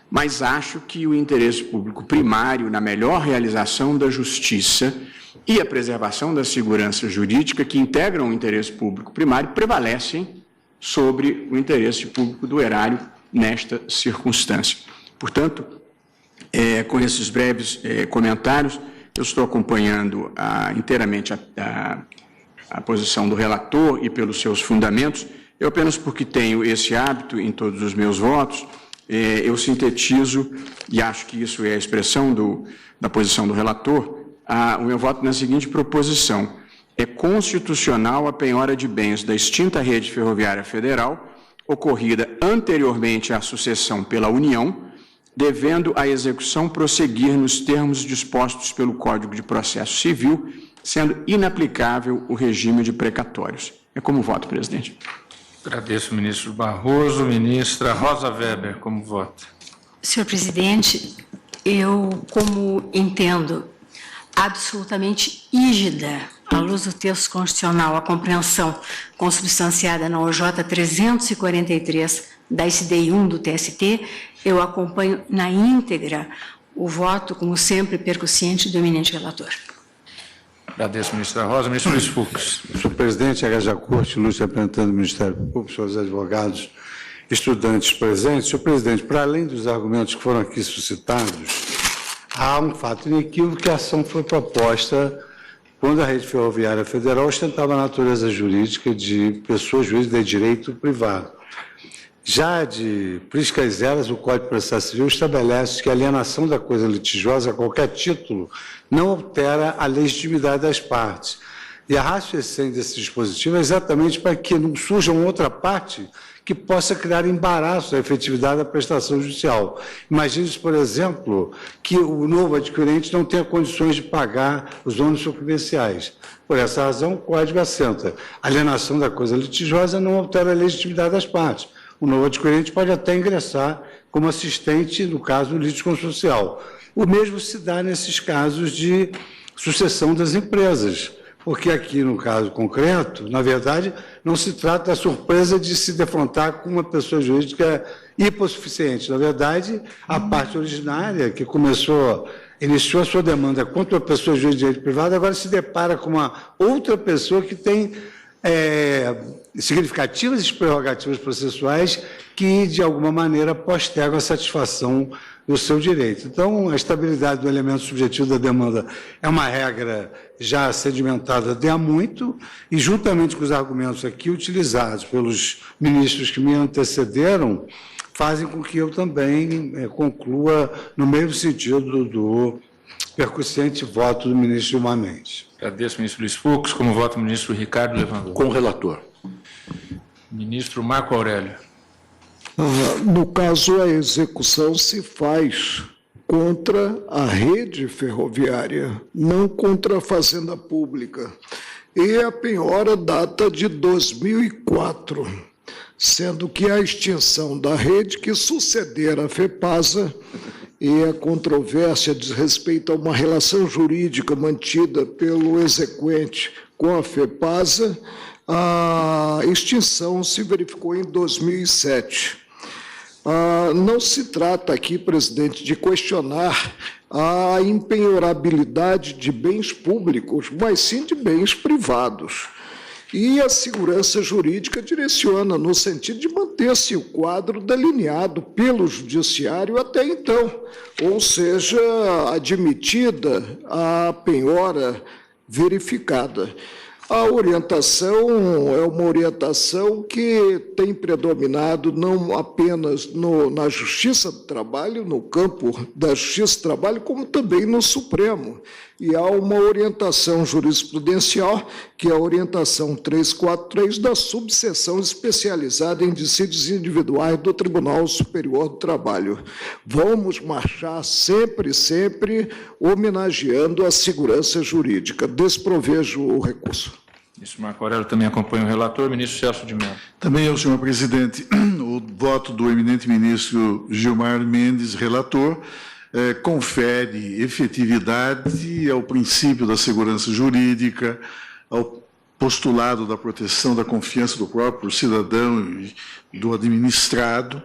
Mas acho que o interesse público primário, na melhor realização da justiça e a preservação da segurança jurídica que integram o interesse público primário, prevalecem sobre o interesse público do erário nesta circunstância. Portanto, com esses breves comentários, eu estou acompanhando inteiramente a posição do relator e pelos seus fundamentos. Eu apenas porque tenho esse hábito em todos os meus votos, eu sintetizo, e acho que isso é a expressão da posição do relator, o meu voto na seguinte proposição: é constitucional a penhora de bens da extinta Rede Ferroviária Federal, ocorrida anteriormente à sucessão pela União, devendo a execução prosseguir nos termos dispostos pelo Código de Processo Civil, sendo inaplicável o regime de precatórios. É como voto, presidente. Agradeço, ministro Barroso. Ministra Rosa Weber, como vota? Senhor presidente, eu, como entendo absolutamente rígida, à luz do texto constitucional, a compreensão consubstanciada na OJ 343 da SDI 1 do TST, eu acompanho na íntegra o voto, como sempre, percussiente do eminente relator. Agradeço, ministra Rosa. Ministro Luiz Fux. Senhor presidente, Haja Corte, ilustre representante do Ministério Público, senhores advogados, estudantes presentes. Senhor presidente, para além dos argumentos que foram aqui suscitados, há um fato inequívoco que a ação foi proposta quando a Rede Ferroviária Federal ostentava a natureza jurídica de pessoa jurídica de direito privado. Já de Priscas Eras, o Código de Processo Civil estabelece que a alienação da coisa litigiosa a qualquer título não altera a legitimidade das partes. E a ratio essência desse dispositivo é exatamente para que não surja uma outra parte que possa criar embaraço à efetividade da prestação judicial. Imagine-se, por exemplo, que o novo adquirente não tenha condições de pagar os ônus sucumbenciais. Por essa razão, o Código assenta: a alienação da coisa litigiosa não altera a legitimidade das partes. o novo adquirente pode até ingressar como assistente, no caso, do litisconsorcial. O mesmo se dá nesses casos de sucessão das empresas, porque aqui, no caso concreto, na verdade, não se trata da surpresa de se defrontar com uma pessoa jurídica hipossuficiente. Na verdade, a parte originária, que iniciou a sua demanda contra uma pessoa jurídica de direito privado, agora se depara com uma outra pessoa que tem significativas prerrogativas processuais que, de alguma maneira, postergam a satisfação do seu direito. Então, a estabilidade do elemento subjetivo da demanda é uma regra já sedimentada de há muito, e, juntamente com os argumentos aqui utilizados pelos ministros que me antecederam, fazem com que eu também conclua no mesmo sentido do percussente voto do ministro Gilmar Mendes. Agradeço, ministro Luiz Fux. Como voto, o ministro Ricardo Lewandowski. Com o relator. Ministro Marco Aurélio. No caso, a execução se faz contra a rede ferroviária, não contra a fazenda pública. E a penhora data de 2004, sendo que a extinção da rede que sucedera a FEPASA e a controvérsia diz respeito a uma relação jurídica mantida pelo exequente com a FEPASA, a extinção se verificou em 2007. Não se trata aqui, presidente, de questionar a impenhorabilidade de bens públicos, mas sim de bens privados. E a segurança jurídica direciona no sentido de manter-se o quadro delineado pelo judiciário até então, ou seja, admitida a penhora verificada. A orientação é uma orientação que tem predominado não apenas na Justiça do Trabalho, no campo da Justiça do Trabalho, como também no Supremo. E há uma orientação jurisprudencial, que é a orientação 343 da subseção especializada em dissídios individuais do Tribunal Superior do Trabalho. Vamos marchar sempre homenageando a segurança jurídica. Desprovejo o recurso. Ministro Marco Aurélio também acompanha o relator. Ministro Celso de Mello. Também eu, senhor presidente, o voto do eminente ministro Gilmar Mendes, relator, confere efetividade ao princípio da segurança jurídica, ao postulado da proteção da confiança do próprio cidadão e do administrado,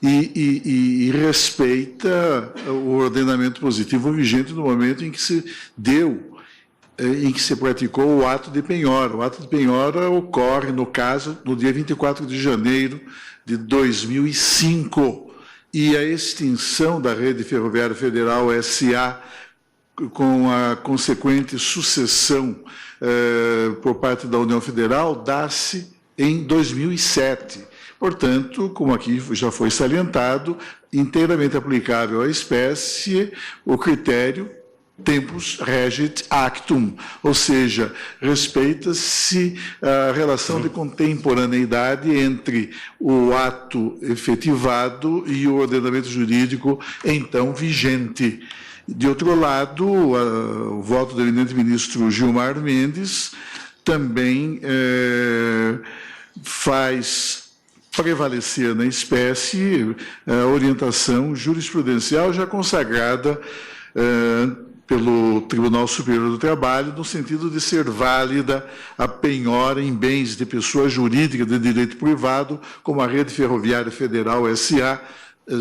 e respeita o ordenamento positivo vigente no momento em que se praticou o ato de penhora. O ato de penhora ocorre, no caso, no dia 24 de janeiro de 2005, e a extinção da Rede Ferroviária Federal S.A., com a consequente sucessão por parte da União Federal, dá-se em 2007. Portanto, como aqui já foi salientado, inteiramente aplicável à espécie o critério tempus regit actum, ou seja, respeita-se a relação de contemporaneidade entre o ato efetivado e o ordenamento jurídico então vigente. De outro lado, o voto do eminente ministro Gilmar Mendes também faz prevalecer na espécie a orientação jurisprudencial já consagrada pelo Tribunal Superior do Trabalho, no sentido de ser válida a penhora em bens de pessoa jurídica de direito privado, como a Rede Ferroviária Federal S.A.,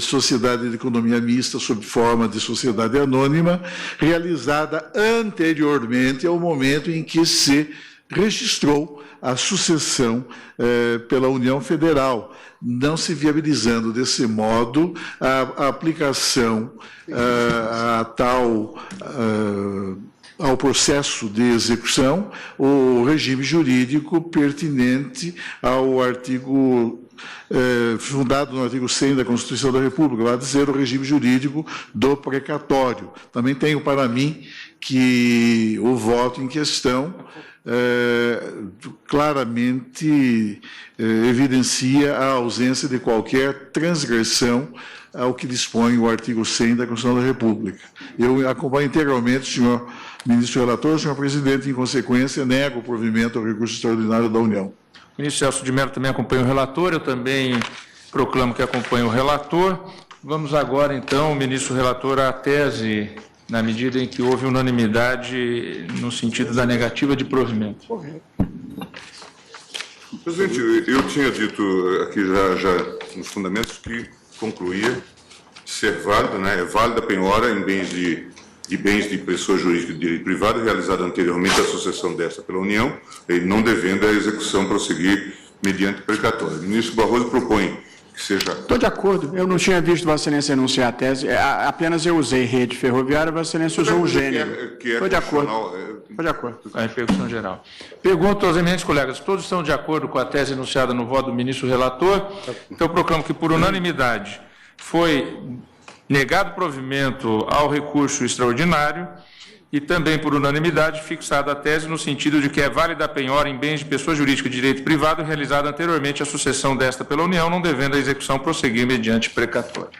Sociedade de Economia Mista, sob forma de sociedade anônima, realizada anteriormente ao momento em que se registrou a sucessão pela União Federal, não se viabilizando desse modo a aplicação ao processo de execução, o regime jurídico pertinente ao artigo fundado no artigo 100 da Constituição da República, vai dizer o regime jurídico do precatório. Também tenho para mim que o voto em questão claramente evidencia a ausência de qualquer transgressão ao que dispõe o artigo 100 da Constituição da República. Eu acompanho integralmente, senhor ministro relator, senhor presidente, em consequência, nego o provimento ao recurso extraordinário da União. O ministro Celso de Mello também acompanha o relator. Eu também proclamo que acompanho o relator. Vamos agora, então, ministro relator, à tese, na medida em que houve unanimidade no sentido da negativa de provimento. Presidente, eu tinha dito aqui já nos fundamentos que concluía ser válida, né, é válida a penhora em bens de bens de pessoa jurídica de direito privado realizada anteriormente à sucessão desta pela União, e não devendo a execução prosseguir mediante precatório. O ministro Barroso propõe que seja... Estou de acordo. Eu não tinha visto Vossa Excelência enunciar a tese. Apenas eu usei rede ferroviária, Vossa Excelência usou o gênero. Estou de acordo. Estou de acordo. A repercussão geral. Pergunto aos eminentes colegas, todos estão de acordo com a tese enunciada no voto do ministro relator? Então, eu proclamo que, por unanimidade, foi negado provimento ao recurso extraordinário e também, por unanimidade, fixada a tese no sentido de que é válida a penhora em bens de pessoa jurídica de direito privado realizada anteriormente à sucessão desta pela União, não devendo a execução prosseguir mediante precatório.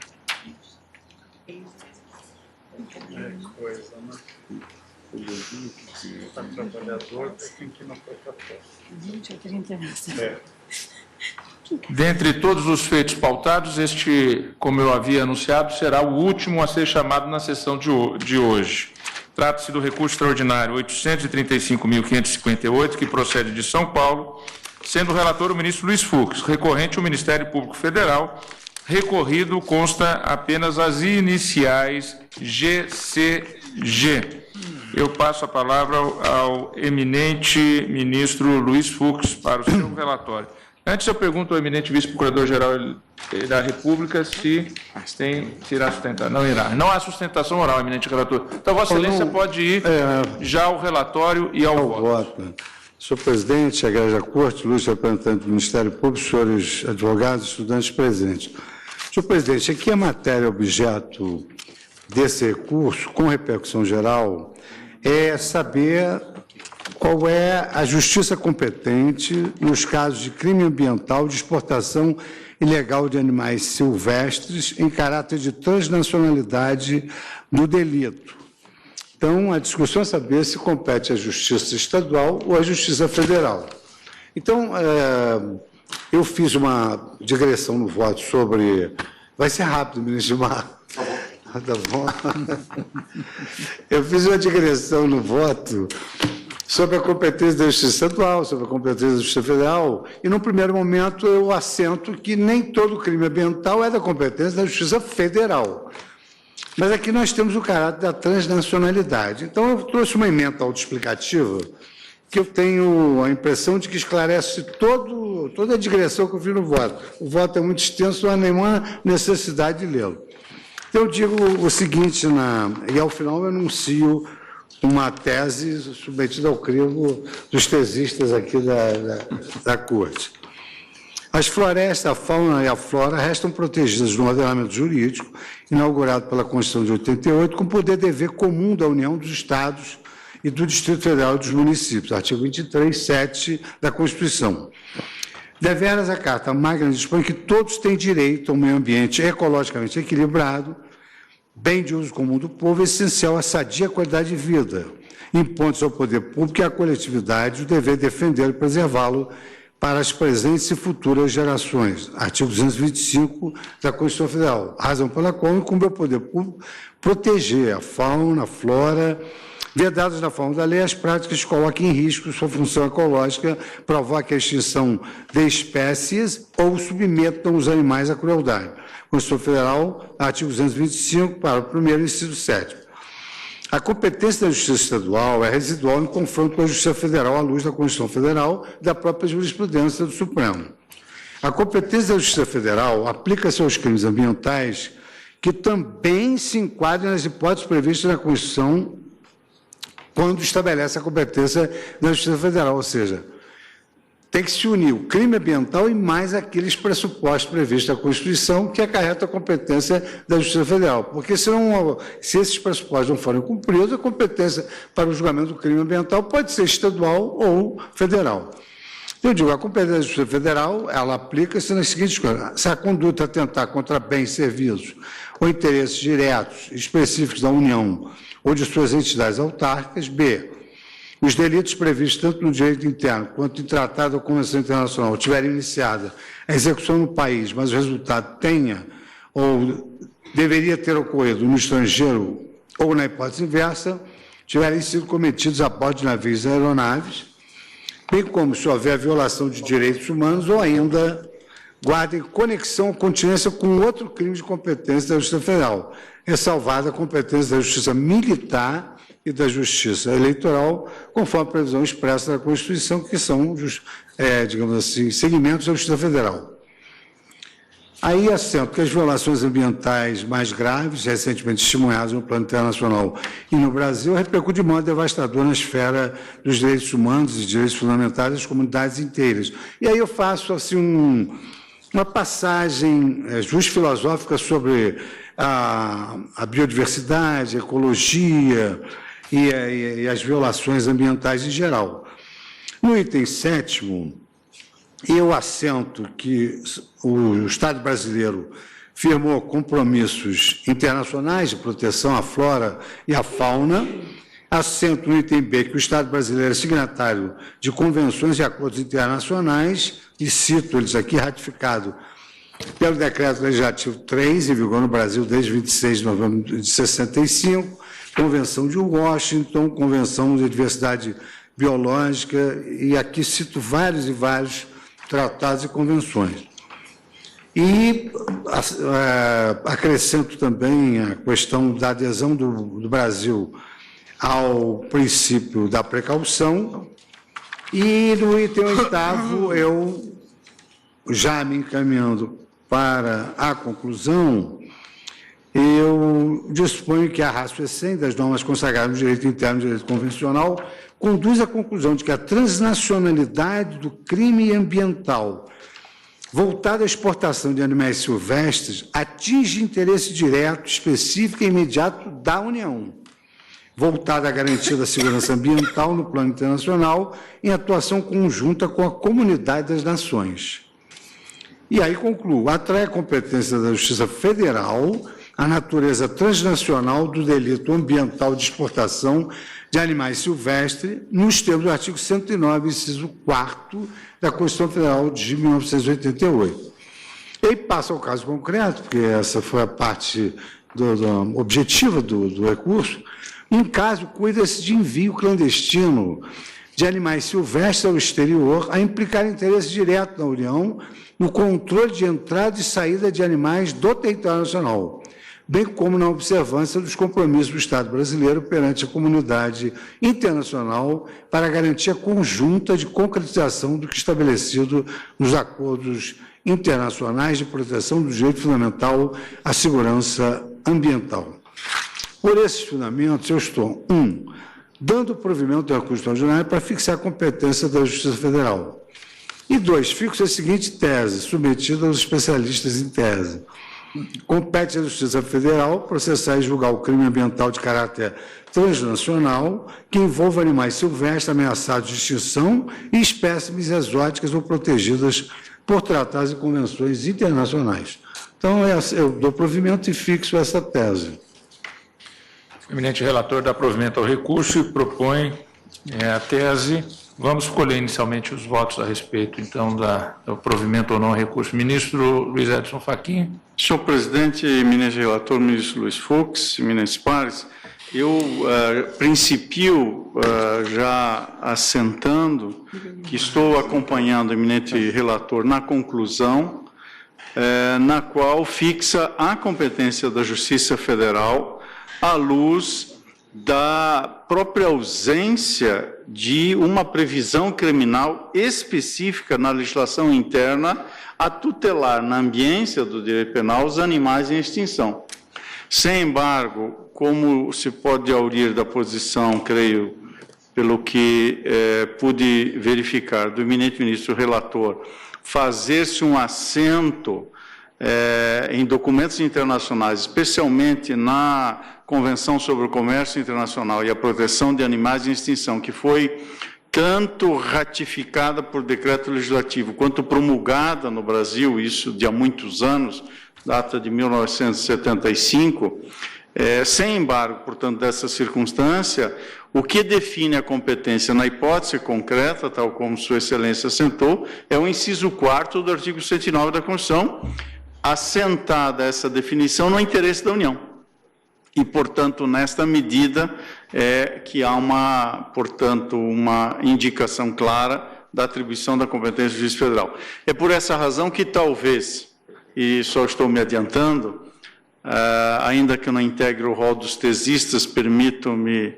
Dentre todos os feitos pautados, este, como eu havia anunciado, será o último a ser chamado na sessão de hoje. Trata-se do recurso extraordinário 835.558, que procede de São Paulo, sendo o relator o ministro Luiz Fux, recorrente o Ministério Público Federal. Recorrido consta apenas as iniciais GCG. Eu passo a palavra ao eminente ministro Luiz Fux para o seu relatório. Antes, eu pergunto ao eminente vice-procurador-geral da República se irá sustentar. Não irá. Não há sustentação oral, eminente relator. Então, Vossa Excelência pode ir já ao relatório e ao voto. Senhor presidente, Egrégia Corte, ilustre representante do Ministério Público, senhores advogados, estudantes presentes. Senhor presidente, aqui a matéria objeto desse recurso, com repercussão geral, é saber qual é a justiça competente nos casos de crime ambiental de exportação ilegal de animais silvestres em caráter de transnacionalidade do delito. Então, a discussão é saber se compete à Justiça Estadual ou à Justiça Federal. Então, eu fiz uma digressão no voto sobre... Vai ser rápido, ministro Gilmar. Tá bom. Eu fiz uma digressão no voto sobre a competência da Justiça Estadual, sobre a competência da Justiça Federal, e, no primeiro momento, eu assento que nem todo crime ambiental é da competência da Justiça Federal. Mas aqui nós temos o caráter da transnacionalidade. Então, eu trouxe uma emenda autoexplicativa que eu tenho a impressão de que esclarece toda a digressão que eu fiz no voto. O voto é muito extenso, não há nenhuma necessidade de lê-lo. Então, eu digo o seguinte, e ao final eu anuncio uma tese submetida ao crivo dos tesistas aqui da Corte. As florestas, a fauna e a flora restam protegidas no ordenamento jurídico, inaugurado pela Constituição de 88, com poder dever comum da União, dos Estados e do Distrito Federal e dos municípios, artigo 23, 7 da Constituição. Deveras, a Carta Magna dispõe que todos têm direito a um meio ambiente ecologicamente equilibrado, bem de uso comum do povo, essencial à sadia qualidade de vida, impondo-se ao poder público e à coletividade o dever de defendê-lo e preservá-lo para as presentes e futuras gerações. Artigo 225 da Constituição Federal, razão pela qual incumbe ao poder público proteger a fauna, a flora, vedadas na forma da lei as práticas que coloquem em risco sua função ecológica, provoquem a extinção de espécies ou submetam os animais à crueldade. Constituição Federal, artigo 225, parágrafo 1º, inciso 7º. A competência da Justiça Estadual é residual em confronto com a Justiça Federal à luz da Constituição Federal e da própria jurisprudência do Supremo. A competência da Justiça Federal aplica-se aos crimes ambientais que também se enquadram nas hipóteses previstas na Constituição quando estabelece a competência da Justiça Federal, ou seja, tem que se unir o crime ambiental e mais aqueles pressupostos previstos na Constituição que acarretam a competência da Justiça Federal. Porque se esses pressupostos não forem cumpridos, a competência para o julgamento do crime ambiental pode ser estadual ou federal. Eu digo, a competência da Justiça Federal, ela aplica-se nas seguintes coisas. Se a conduta atentar contra bens, serviços ou interesses diretos específicos da União ou de suas entidades autárquicas, B, os delitos previstos tanto no direito interno quanto em tratado ou convenção internacional tiverem iniciada a execução no país, mas o resultado tenha ou deveria ter ocorrido no estrangeiro ou, na hipótese inversa, tiverem sido cometidos a bordo de navios e aeronaves, bem como se houver violação de direitos humanos ou ainda guardem conexão ou continência com outro crime de competência da Justiça Federal, ressalvada a competência da Justiça Militar e da Justiça Eleitoral, conforme a previsão expressa da Constituição, que são, digamos assim, segmentos da Justiça Federal. Aí assento que as violações ambientais mais graves, recentemente testemunhadas no plano internacional e no Brasil, repercutem de modo devastador na esfera dos direitos humanos e direitos fundamentais das comunidades inteiras. E aí eu faço assim uma passagem filosófica sobre a biodiversidade, a ecologia e as violações ambientais em geral. No item 7º, eu assento que o Estado brasileiro firmou compromissos internacionais de proteção à flora e à fauna. Assento no item B que o Estado brasileiro é signatário de convenções e acordos internacionais, e cito eles aqui, ratificado pelo Decreto Legislativo 3, em vigor no Brasil desde 26 de novembro de 65, Convenção de Washington, Convenção de Diversidade Biológica, e aqui cito vários e vários tratados e convenções. E acrescento também a questão da adesão do Brasil ao princípio da precaução. E no item 8º, eu, já me encaminhando para a conclusão, eu disponho que a ratio essência das normas consagradas no direito interno e no direito convencional conduz à conclusão de que a transnacionalidade do crime ambiental voltada à exportação de animais silvestres atinge interesse direto, específico e imediato da União, voltada à garantia da segurança ambiental no plano internacional, em atuação conjunta com a comunidade das nações. E aí concluo, atrai a competência da Justiça Federal a natureza transnacional do delito ambiental de exportação de animais silvestres, nos termos do artigo 109, inciso 4º da Constituição Federal de 1988. E aí passa ao caso concreto, porque essa foi a parte objetiva do recurso. Um caso cuida-se de envio clandestino de animais silvestres ao exterior, a implicar interesse direto da União no controle de entrada e saída de animais do território nacional, bem como na observância dos compromissos do Estado brasileiro perante a comunidade internacional para a garantia conjunta de concretização do que estabelecido nos acordos internacionais de proteção do direito fundamental à segurança ambiental. Por esses fundamentos, eu estou, dando provimento ao recurso extraordinário para fixar a competência da Justiça Federal. E 2, fixo a seguinte tese, submetida aos especialistas em tese. Compete à Justiça Federal processar e julgar o crime ambiental de caráter transnacional que envolva animais silvestres ameaçados de extinção e espécimes exóticas ou protegidas por tratados e convenções internacionais. Então, eu dou provimento e fixo essa tese. O eminente relator dá provimento ao recurso e propõe a tese. Vamos escolher inicialmente os votos a respeito, então, do provimento ou não ao recurso. Ministro Luiz Edson Fachin. Senhor presidente, eminente relator, ministro Luiz Fux, eminentes pares, eu principio já assentando que estou acompanhando o eminente relator na conclusão, na qual fixa a competência da Justiça Federal à luz da própria ausência de uma previsão criminal específica na legislação interna a tutelar na ambiência do direito penal os animais em extinção. Sem embargo, como se pode aurir da posição, creio, pelo que pude verificar do eminente ministro relator, fazer-se um assento em documentos internacionais, especialmente na Convenção sobre o Comércio Internacional e a Proteção de Animais em Extinção, que foi tanto ratificada por decreto legislativo quanto promulgada no Brasil, isso de há muitos anos, data de 1975, Sem embargo, portanto, dessa circunstância, o que define a competência na hipótese concreta, tal como Sua Excelência assentou, é o inciso 4º do artigo 109 da Constituição, assentada essa definição no interesse da União. E, portanto, nesta medida que há portanto, uma indicação clara da atribuição da competência do juiz federal. É por essa razão que talvez, e só estou me adiantando, ainda que eu não integre o rol dos tesistas, permito-me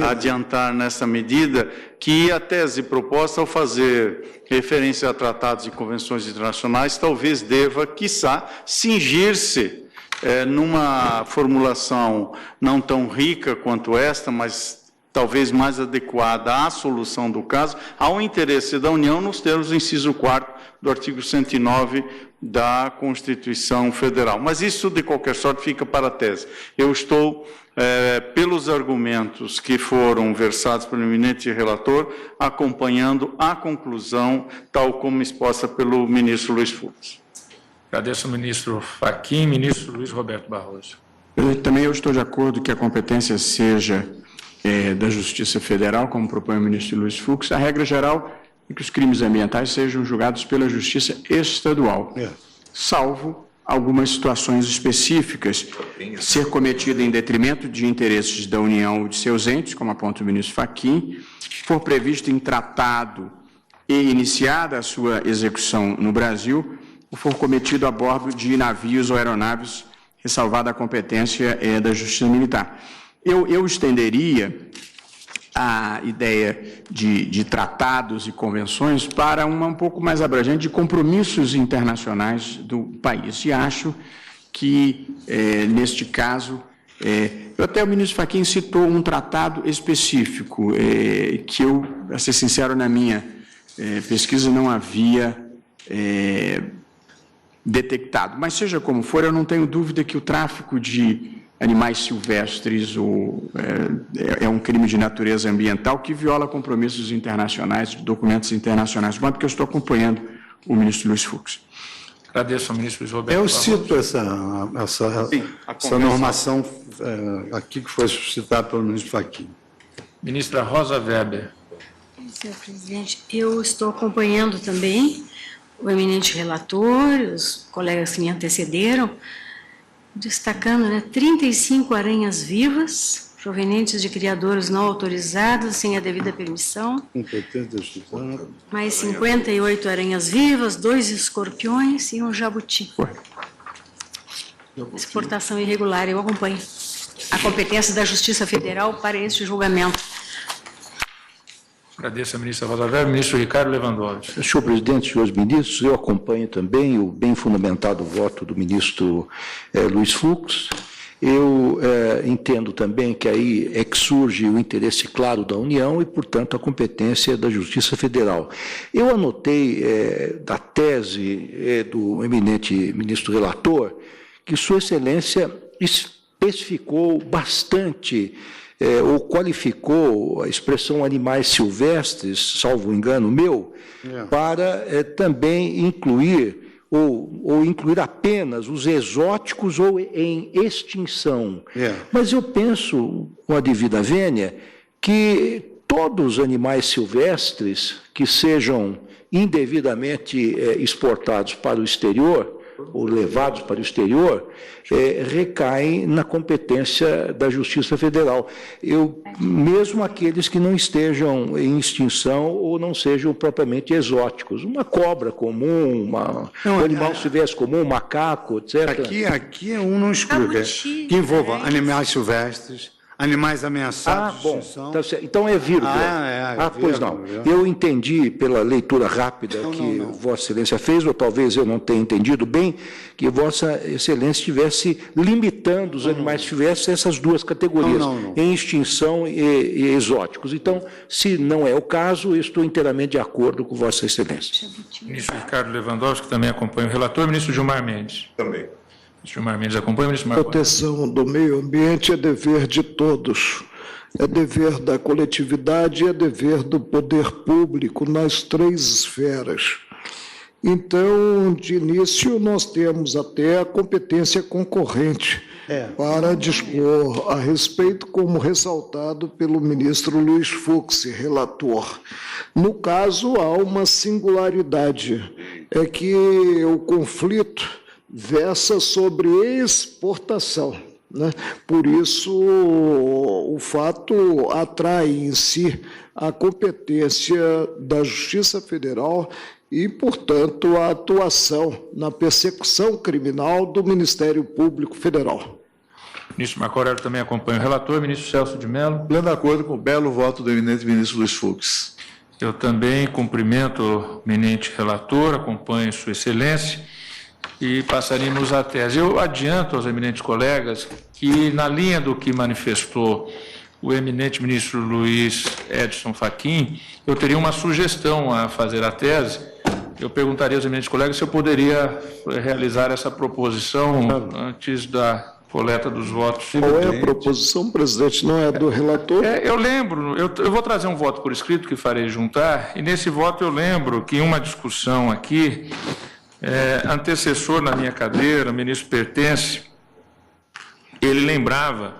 adiantar nessa medida que a tese proposta, ao fazer referência a tratados e convenções internacionais, talvez deva, quiçá, cingir-se numa formulação não tão rica quanto esta, mas talvez mais adequada à solução do caso, ao interesse da União, nos termos do inciso 4º do artigo 109 da Constituição Federal. Mas isso, de qualquer sorte, fica para a tese. Eu estou, pelos argumentos que foram versados pelo eminente relator, acompanhando a conclusão, tal como exposta pelo ministro Luiz Fux. Agradeço ao ministro Fachin. Ministro Luiz Roberto Barroso. Também eu estou de acordo que a competência seja da Justiça Federal, como propõe o ministro Luiz Fux. A regra geral é que os crimes ambientais sejam julgados pela Justiça Estadual, salvo algumas situações específicas, ser cometida em detrimento de interesses da União ou de seus entes, como aponta o ministro Fachin, for previsto em tratado e iniciada a sua execução no Brasil, ou for cometido a bordo de navios ou aeronaves, ressalvada a competência da Justiça Militar. Eu estenderia a ideia de tratados e convenções para uma um pouco mais abrangente de compromissos internacionais do país. E acho que, neste caso, até o ministro Fachin citou um tratado específico, que eu, para ser sincero, na minha pesquisa não havia detectado. Mas, seja como for, eu não tenho dúvida que o tráfico de animais silvestres é um crime de natureza ambiental que viola compromissos internacionais, documentos internacionais, de modo que eu estou acompanhando o ministro Luiz Fux. Agradeço ao ministro Luiz Roberto. Eu cito essa normação aqui que foi suscitada pelo ministro Fachin. Ministra Rosa Weber. Senhor presidente, eu estou acompanhando também o eminente relator, os colegas que me antecederam, destacando 35 aranhas vivas, provenientes de criadouros não autorizados, sem a devida permissão, mais 58 aranhas vivas, 2 escorpiões e um jabuti. Exportação irregular, eu acompanho a competência da Justiça Federal para este julgamento. Agradeço a ministra Rosa Weber. Ministro Ricardo Lewandowski. Senhor presidente, senhores ministros, eu acompanho também o bem fundamentado voto do ministro Luiz Fux. Eu entendo também que aí é que surge o interesse claro da União e, portanto, a competência da Justiça Federal. Eu anotei da tese do eminente ministro relator que Sua Excelência especificou bastante ou qualificou a expressão animais silvestres, salvo engano meu, para também incluir ou incluir apenas os exóticos ou em extinção. Mas eu penso, com a devida vênia, que todos os animais silvestres que sejam indevidamente exportados para o exterior ou levados para o exterior, recaem na competência da Justiça Federal. Mesmo aqueles que não estejam em extinção ou não sejam propriamente exóticos. Uma cobra comum, um animal silvestre comum, um macaco, etc. Aqui não exclui, que envolva animais silvestres, animais ameaçados de extinção. Então é vírgula. Pois não. Eu entendi pela leitura rápida que Vossa Excelência fez, ou talvez eu não tenha entendido bem, que Vossa Excelência estivesse limitando os animais silvestres a essas duas categorias, em extinção e exóticos. Então, se não é o caso, eu estou inteiramente de acordo com Vossa Excelência. Ministro Ricardo Lewandowski, que também acompanha o relator. Ministro Gilmar Mendes. Também. Gilmar Mendes acompanha. Ministro Marconi. Proteção do meio ambiente é dever de todos. É dever da coletividade e é dever do poder público nas 3 esferas. Então, de início, nós temos até a competência concorrente. para dispor a respeito, como ressaltado pelo ministro Luiz Fux, relator. No caso, há uma singularidade, é que o conflito versa sobre exportação, né? Por isso, o fato atrai em si a competência da Justiça Federal e, portanto, a atuação na persecução criminal do Ministério Público Federal. Ministro Marco Aurélio também acompanha o relator. Ministro Celso de Mello. Pleno acordo com o belo voto do eminente ministro Luiz Fux. Eu também cumprimento o eminente relator, acompanho Sua Excelência e passaríamos à tese. Eu adianto aos eminentes colegas que, na linha do que manifestou o eminente ministro Luiz Edson Fachin, eu teria uma sugestão a fazer à tese. Eu perguntaria aos eminentes colegas se eu poderia realizar essa proposição antes da coleta dos votos. Qual é a proposição, presidente? Não é do relator? Eu lembro, eu vou trazer um voto por escrito que farei juntar, e nesse voto eu lembro que em uma discussão aqui, antecessor na minha cadeira, o ministro Pertence, ele lembrava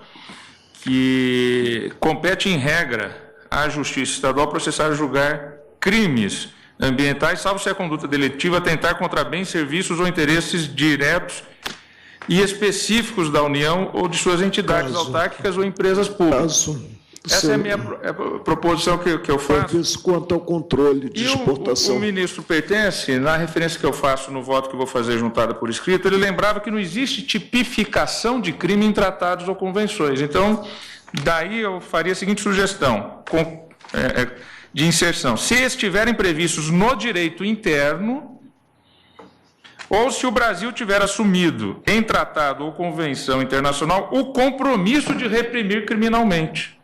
que compete em regra à Justiça Estadual processar e julgar crimes ambientais, salvo se a conduta deletiva atentar contra bens, serviços ou interesses diretos e específicos da União ou de suas entidades autárquicas ou empresas públicas. Essa é a minha proposição que eu faço. Isso quanto ao controle de exportação. O ministro Pertence, na referência que eu faço no voto que eu vou fazer juntada por escrito, ele lembrava que não existe tipificação de crime em tratados ou convenções. Então, daí eu faria a seguinte sugestão de inserção. Se estiverem previstos no direito interno, ou se o Brasil tiver assumido em tratado ou convenção internacional o compromisso de reprimir criminalmente.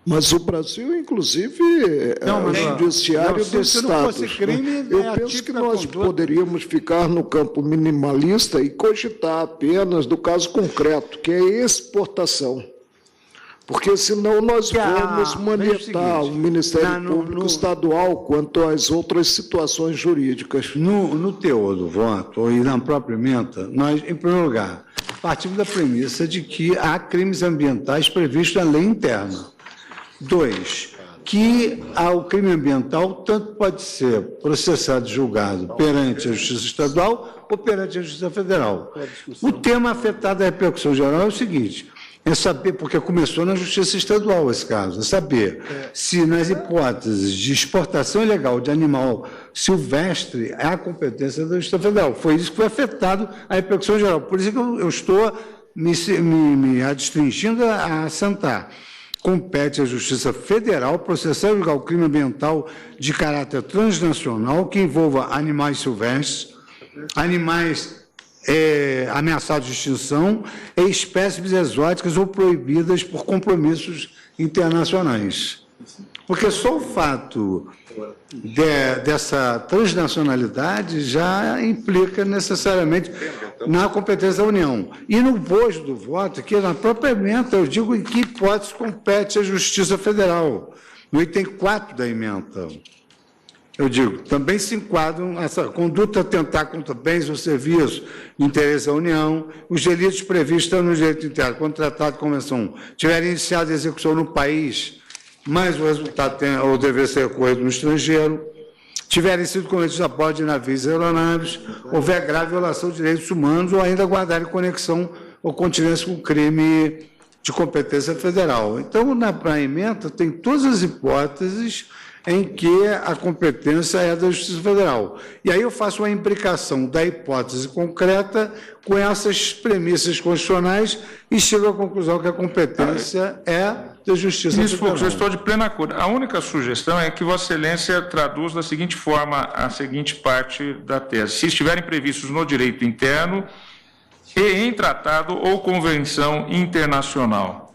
Mas o Brasil, inclusive, é o judiciário de Estado. Eu penso que nós poderíamos ficar no campo minimalista e cogitar apenas do caso concreto, que é exportação. Porque senão nós vamos manietar o Ministério Público Estadual quanto às outras situações jurídicas. No teor do voto e na própria emenda, nós, em primeiro lugar, partimos da premissa de que há crimes ambientais previstos na lei interna. 2, que o crime ambiental tanto pode ser processado e julgado perante a Justiça Estadual ou perante a Justiça Federal. O tema afetado da repercussão geral é o seguinte: é saber, porque começou na Justiça Estadual esse caso, é saber se nas hipóteses de exportação ilegal de animal silvestre há competência da Justiça Federal. Foi isso que foi afetado a repercussão geral. Por isso que eu estou me adstringindo a assentar. Compete à Justiça Federal processar e julgar o crime ambiental de caráter transnacional que envolva animais silvestres, animais ameaçados de extinção e espécies exóticas ou proibidas por compromissos internacionais. Porque só o fato dessa transnacionalidade já implica necessariamente na competência da União. E no bojo do voto, que na própria emenda, eu digo em que hipótese compete à Justiça Federal. No item 4 da emenda, eu digo, também se enquadram essa conduta atentar contra bens ou serviços de interesse da União, os delitos previstos no direito interno, quando tratado de convenção tiverem iniciado a execução no país, mas o resultado ou dever ser ocorrido no estrangeiro, tiverem sido cometidos a bordo de navios e aeronaves, houver grave violação de direitos humanos ou ainda guardarem conexão ou continência com crime de competência federal. Então, na emenda, tem todas as hipóteses em que a competência é da Justiça Federal. E aí eu faço uma imbricação da hipótese concreta com essas premissas constitucionais e chego à conclusão que a competência é da Justiça Federal. Eu estou de pleno acordo. A única sugestão é que Vossa Excelência traduz da seguinte forma a seguinte parte da tese. Se estiverem previstos no direito interno e em tratado ou convenção internacional.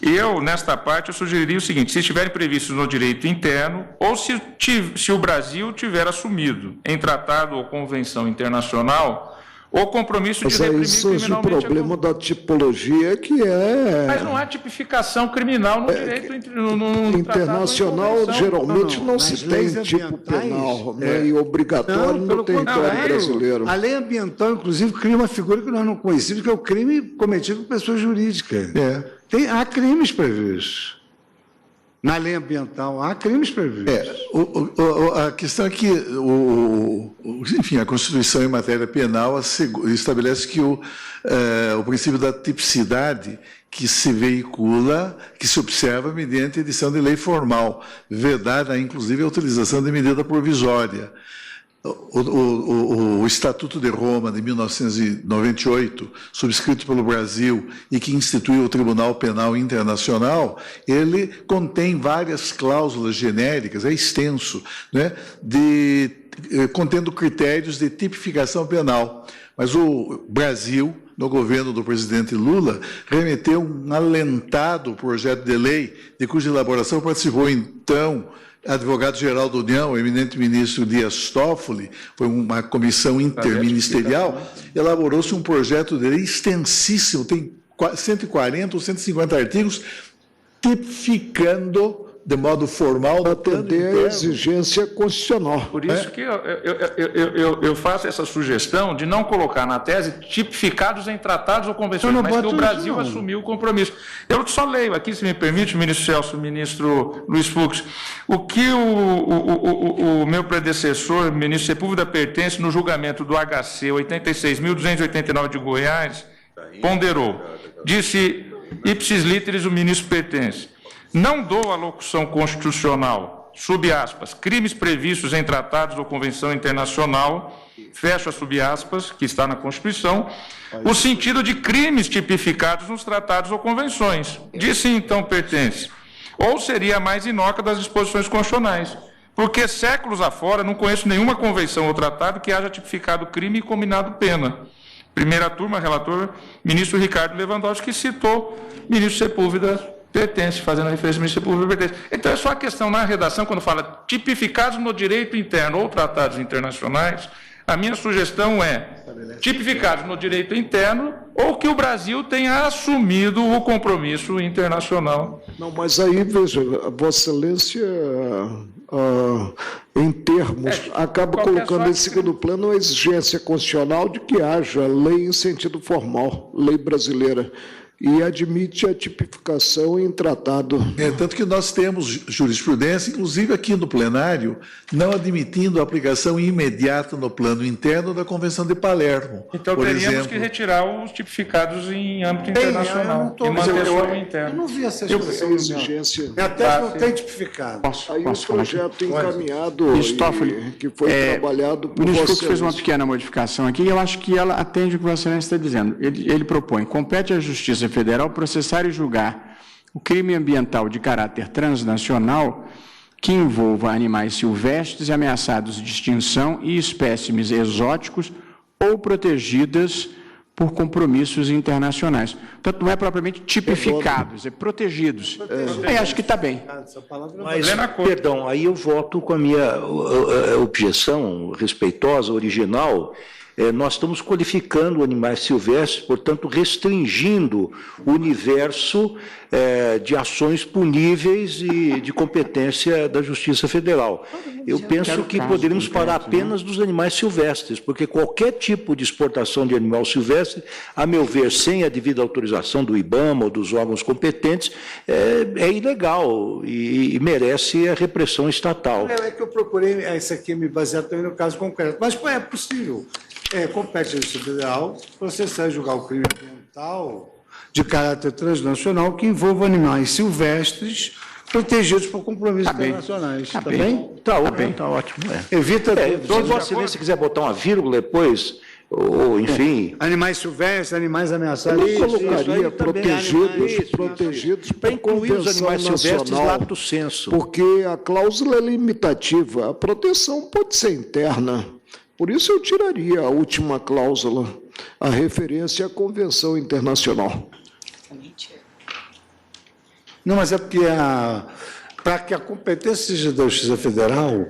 Eu, nesta parte, eu sugeriria o seguinte: se estiverem previstos no direito interno ou se o Brasil tiver assumido em tratado ou convenção internacional ou compromisso de mas aí reprimir surge o criminalmente... problema da tipologia, que é... Mas não há tipificação criminal no direito internacional, geralmente não se tem tipo penal, né, e obrigatório no território brasileiro. A lei ambiental, inclusive, cria uma figura que nós não conhecemos, que é o crime cometido por pessoa jurídica. Há crimes previstos. Na lei ambiental, há crimes previstos. A questão é que, enfim, a Constituição em matéria penal estabelece que o princípio da tipicidade que se veicula, que se observa mediante edição de lei formal, vedada, inclusive, a utilização de medida provisória. O Estatuto de Roma, de 1998, subscrito pelo Brasil e que instituiu o Tribunal Penal Internacional, ele contém várias cláusulas genéricas, é extenso, né, contendo critérios de tipificação penal. Mas o Brasil, no governo do presidente Lula, remeteu um alentado projeto de lei, de cuja elaboração participou, então, advogado-geral da União, o eminente ministro Dias Toffoli, foi uma comissão interministerial, elaborou-se um projeto de lei extensíssimo, tem 140 ou 150 artigos, tipificando de modo formal, atender a exigência constitucional. Por isso que eu faço essa sugestão de não colocar na tese tipificados em tratados ou convenções, mas que o Brasil assumiu o compromisso. Eu só leio aqui, se me permite, ministro Celso, ministro Luiz Fux, o que o meu predecessor, ministro Sepúlveda Pertence, no julgamento do HC 86.289 de Goiás, ponderou. Disse, ipsis literis, o ministro Pertence: não dou a locução constitucional, sub aspas, crimes previstos em tratados ou convenção internacional, fecho as sub aspas, que está na Constituição, o sentido de crimes tipificados nos tratados ou convenções. Disse, então, Pertence, ou seria a mais inócua das disposições constitucionais, porque séculos afora não conheço nenhuma convenção ou tratado que haja tipificado crime e combinado pena. Primeira turma, relator, ministro Ricardo Lewandowski, que citou ministro Sepúlveda Pertence, fazendo referência ao ministro Sepúlveda Pertence. Então, é só a questão na redação, quando fala tipificados no direito interno ou tratados internacionais, a minha sugestão é tipificados no direito interno ou que o Brasil tenha assumido o compromisso internacional. Não, mas aí, veja, Vossa Excelência, em termos, acaba colocando em segundo plano a exigência constitucional de que haja lei em sentido formal, lei brasileira, e admite a tipificação em tratado. Tanto que nós temos jurisprudência, inclusive aqui no plenário, não admitindo a aplicação imediata no plano interno da Convenção de Palermo. Então, teríamos que retirar os tipificados em âmbito internacional e manter só o interno. Eu não vi essa expressão. Exigência. Até não tem tipificado. Aí o projeto encaminhado, que foi trabalhado por o ministro você. Fux fez uma pequena modificação aqui, e eu acho que ela atende o que Vossa Excelência está dizendo. Ele propõe: compete à Justiça Federal processar e julgar o crime ambiental de caráter transnacional que envolva animais silvestres ameaçados de extinção e espécimes exóticos ou protegidas por compromissos internacionais. Portanto, não é propriamente tipificados, é protegidos. Aí acho que está bem. Mas, perdão, aí eu voto com a minha objeção respeitosa, original. Nós estamos qualificando animais silvestres, portanto, restringindo o universo de ações puníveis e de competência da Justiça Federal. Eu penso que poderíamos parar apenas dos animais silvestres, porque qualquer tipo de exportação de animal silvestre, a meu ver, sem a devida autorização do IBAMA ou dos órgãos competentes, é ilegal e merece a repressão estatal. É que eu procurei, isso aqui me baseado também no caso concreto, mas é possível. Compete à Justiça Federal processar e julgar o crime ambiental de caráter transnacional que envolva animais silvestres protegidos por compromissos internacionais. Está bem? Está ótimo. Evita... Se Vossa Excelência quiser botar uma vírgula depois, ou enfim... Animais silvestres, animais ameaçados... Eu colocaria protegidos para incluir os animais silvestres lato sensu. Porque a cláusula é limitativa. A proteção pode ser interna. Por isso eu tiraria a última cláusula, a referência à Convenção Internacional. Não, mas é porque para que a competência seja da Justiça Federal,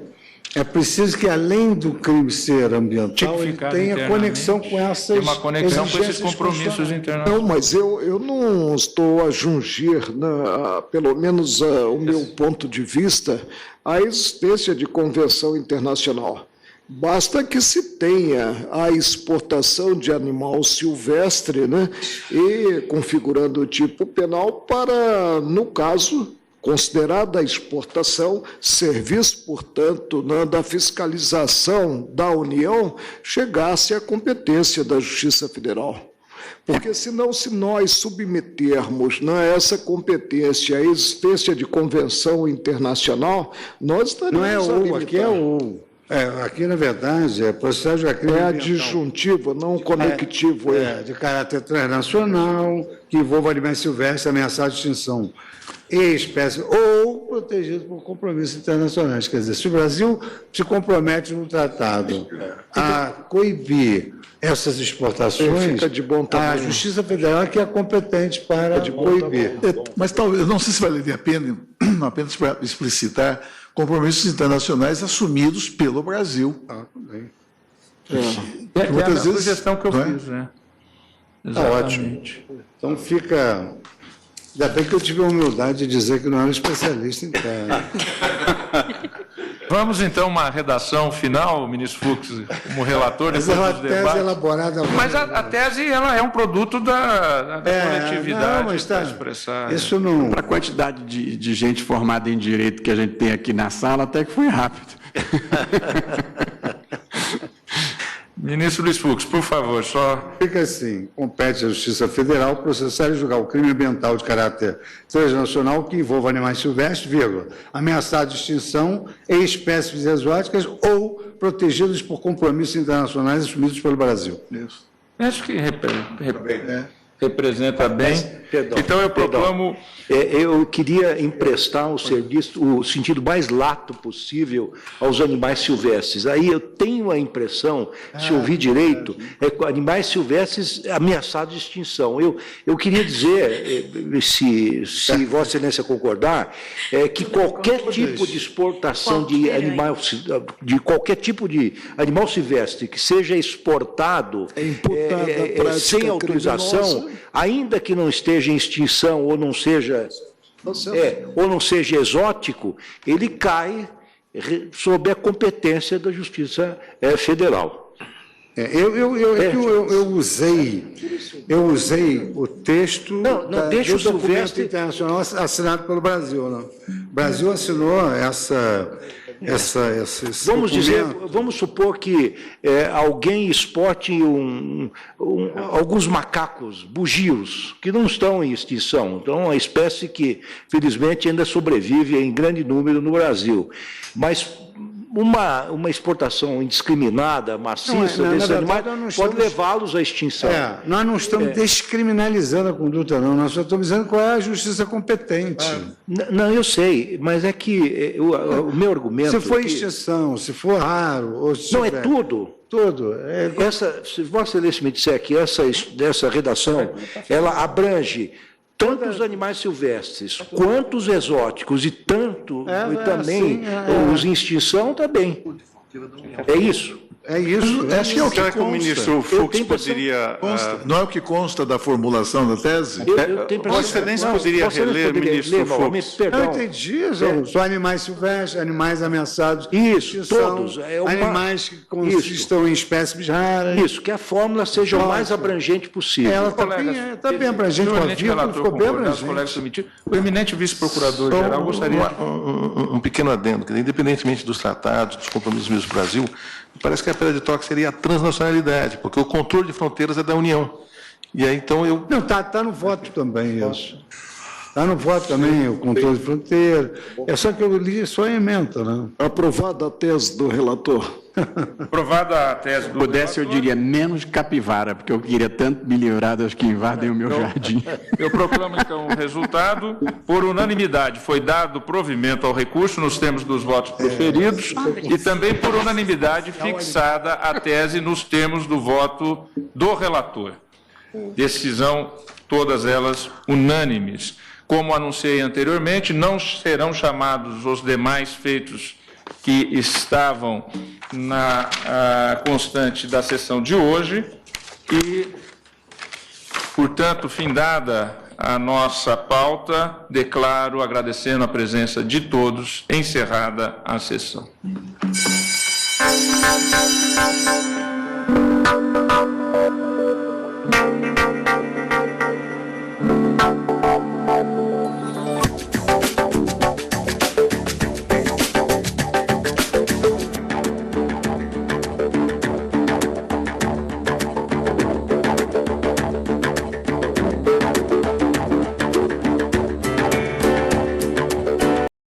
É preciso que, além do crime ser ambiental, ele tenha conexão com essas... Tem uma conexão com esses compromissos internacionais. Não, mas eu não estou a jungir, né, pelo menos o meu ponto de vista, a existência de convenção internacional. Basta que se tenha a exportação de animal silvestre, né, e configurando o tipo penal para, no caso, considerada a exportação, serviço, portanto, da fiscalização da União, chegasse à competência da Justiça Federal. Porque, senão, se nós submetermos essa competência à existência de convenção internacional, nós estaremos... Não é ou, aqui é ou. Aqui, na verdade, é processo de crime ambiental. Adjuntivo, não conectivo. De caráter transnacional, que envolva animais silvestres ameaçados de extinção e espécies, ou protegidos por compromissos internacionais. Quer dizer, se o Brasil se compromete no tratado a coibir essas exportações, fica de bom tamanho. A Justiça Federal é que é competente para coibir. Mas talvez, não sei se valeria a pena, apenas para explicitar, compromissos internacionais assumidos pelo Brasil. É a sugestão que eu fiz, né? Ótimo. Então fica... Ainda bem que eu tive a humildade de dizer que não era um especialista em terra. Vamos, então, uma redação final, ministro Fux, como relator, depois dos debates. Elaborada. Mas a tese ela é um produto da coletividade. Não, mas está expressado. Isso não... Para a quantidade de gente formada em direito que a gente tem aqui na sala, até que foi rápido. Ministro Luiz Fux, por favor, só... Fica assim, compete à Justiça Federal processar e julgar o crime ambiental de caráter transnacional que envolva animais silvestres, ameaçados de extinção e espécies exóticas ou protegidos por compromissos internacionais assumidos pelo Brasil. Isso. Acho que representa bem. Então eu proclamo... Eu queria emprestar o sentido mais lato possível aos animais silvestres. Aí eu tenho a impressão, se ouvir direito, animais silvestres ameaçados de extinção. Eu queria dizer, se Vossa Excelência concordar, que qualquer tipo de exportação de animal, de qualquer tipo de animal silvestre que seja exportado sem autorização, ainda que não esteja em extinção ou não seja exótico, ele cai sob a competência da Justiça Federal. Eu usei o texto do documento internacional assinado pelo Brasil. Não? O Brasil assinou vamos supor que alguém exporte alguns macacos, bugios, que não estão em extinção. Então, é uma espécie que, felizmente, ainda sobrevive em grande número no Brasil. Mas uma exportação indiscriminada, maciça desses animais, pode levá-los à extinção. Nós não estamos descriminalizando a conduta, não. Nós só estamos dizendo qual é a justiça competente. Não, eu sei, mas é que o meu argumento... Se for extinção, se for raro... Ou se não, é tudo. Tudo. Se Vossa Excelência me disser que essa redação, ela abrange tanto os animais silvestres quanto os exóticos e também os em extinção, também. É isso. Acho que é o que consta. O ministro Fux poderia... Não é o que consta da formulação da tese? Vossa Excelência poderia reler, ministro Fux? Não entendi. São animais silvestres, animais ameaçados. Isso, todos. Animais que consistam em espécies raras. Isso, que a fórmula seja o mais abrangente possível. Ela está bem abrangente. O eminente vice-procurador-geral gostaria... Um pequeno adendo, que independentemente dos tratados, dos compromissos do Brasil, parece que a pedra de toque seria a transnacionalidade, porque o controle de fronteiras é da União. E aí, então, eu... Não, está no voto também isso. Está no voto também o controle de fronteira. É só que eu li só a ementa, né? Aprovada a tese do relator. Aprovada a tese do Pudesse, eu diria menos capivara, porque eu queria tanto me livrar das que invadem o meu jardim. Eu proclamo, então, o resultado. Por unanimidade, foi dado provimento ao recurso nos termos dos votos proferidos e também por unanimidade fixada a tese nos termos do voto do relator. Decisão, todas elas unânimes. Como anunciei anteriormente, não serão chamados os demais feitos que estavam na constante da sessão de hoje e, portanto, findada a nossa pauta, declaro, agradecendo a presença de todos, encerrada a sessão.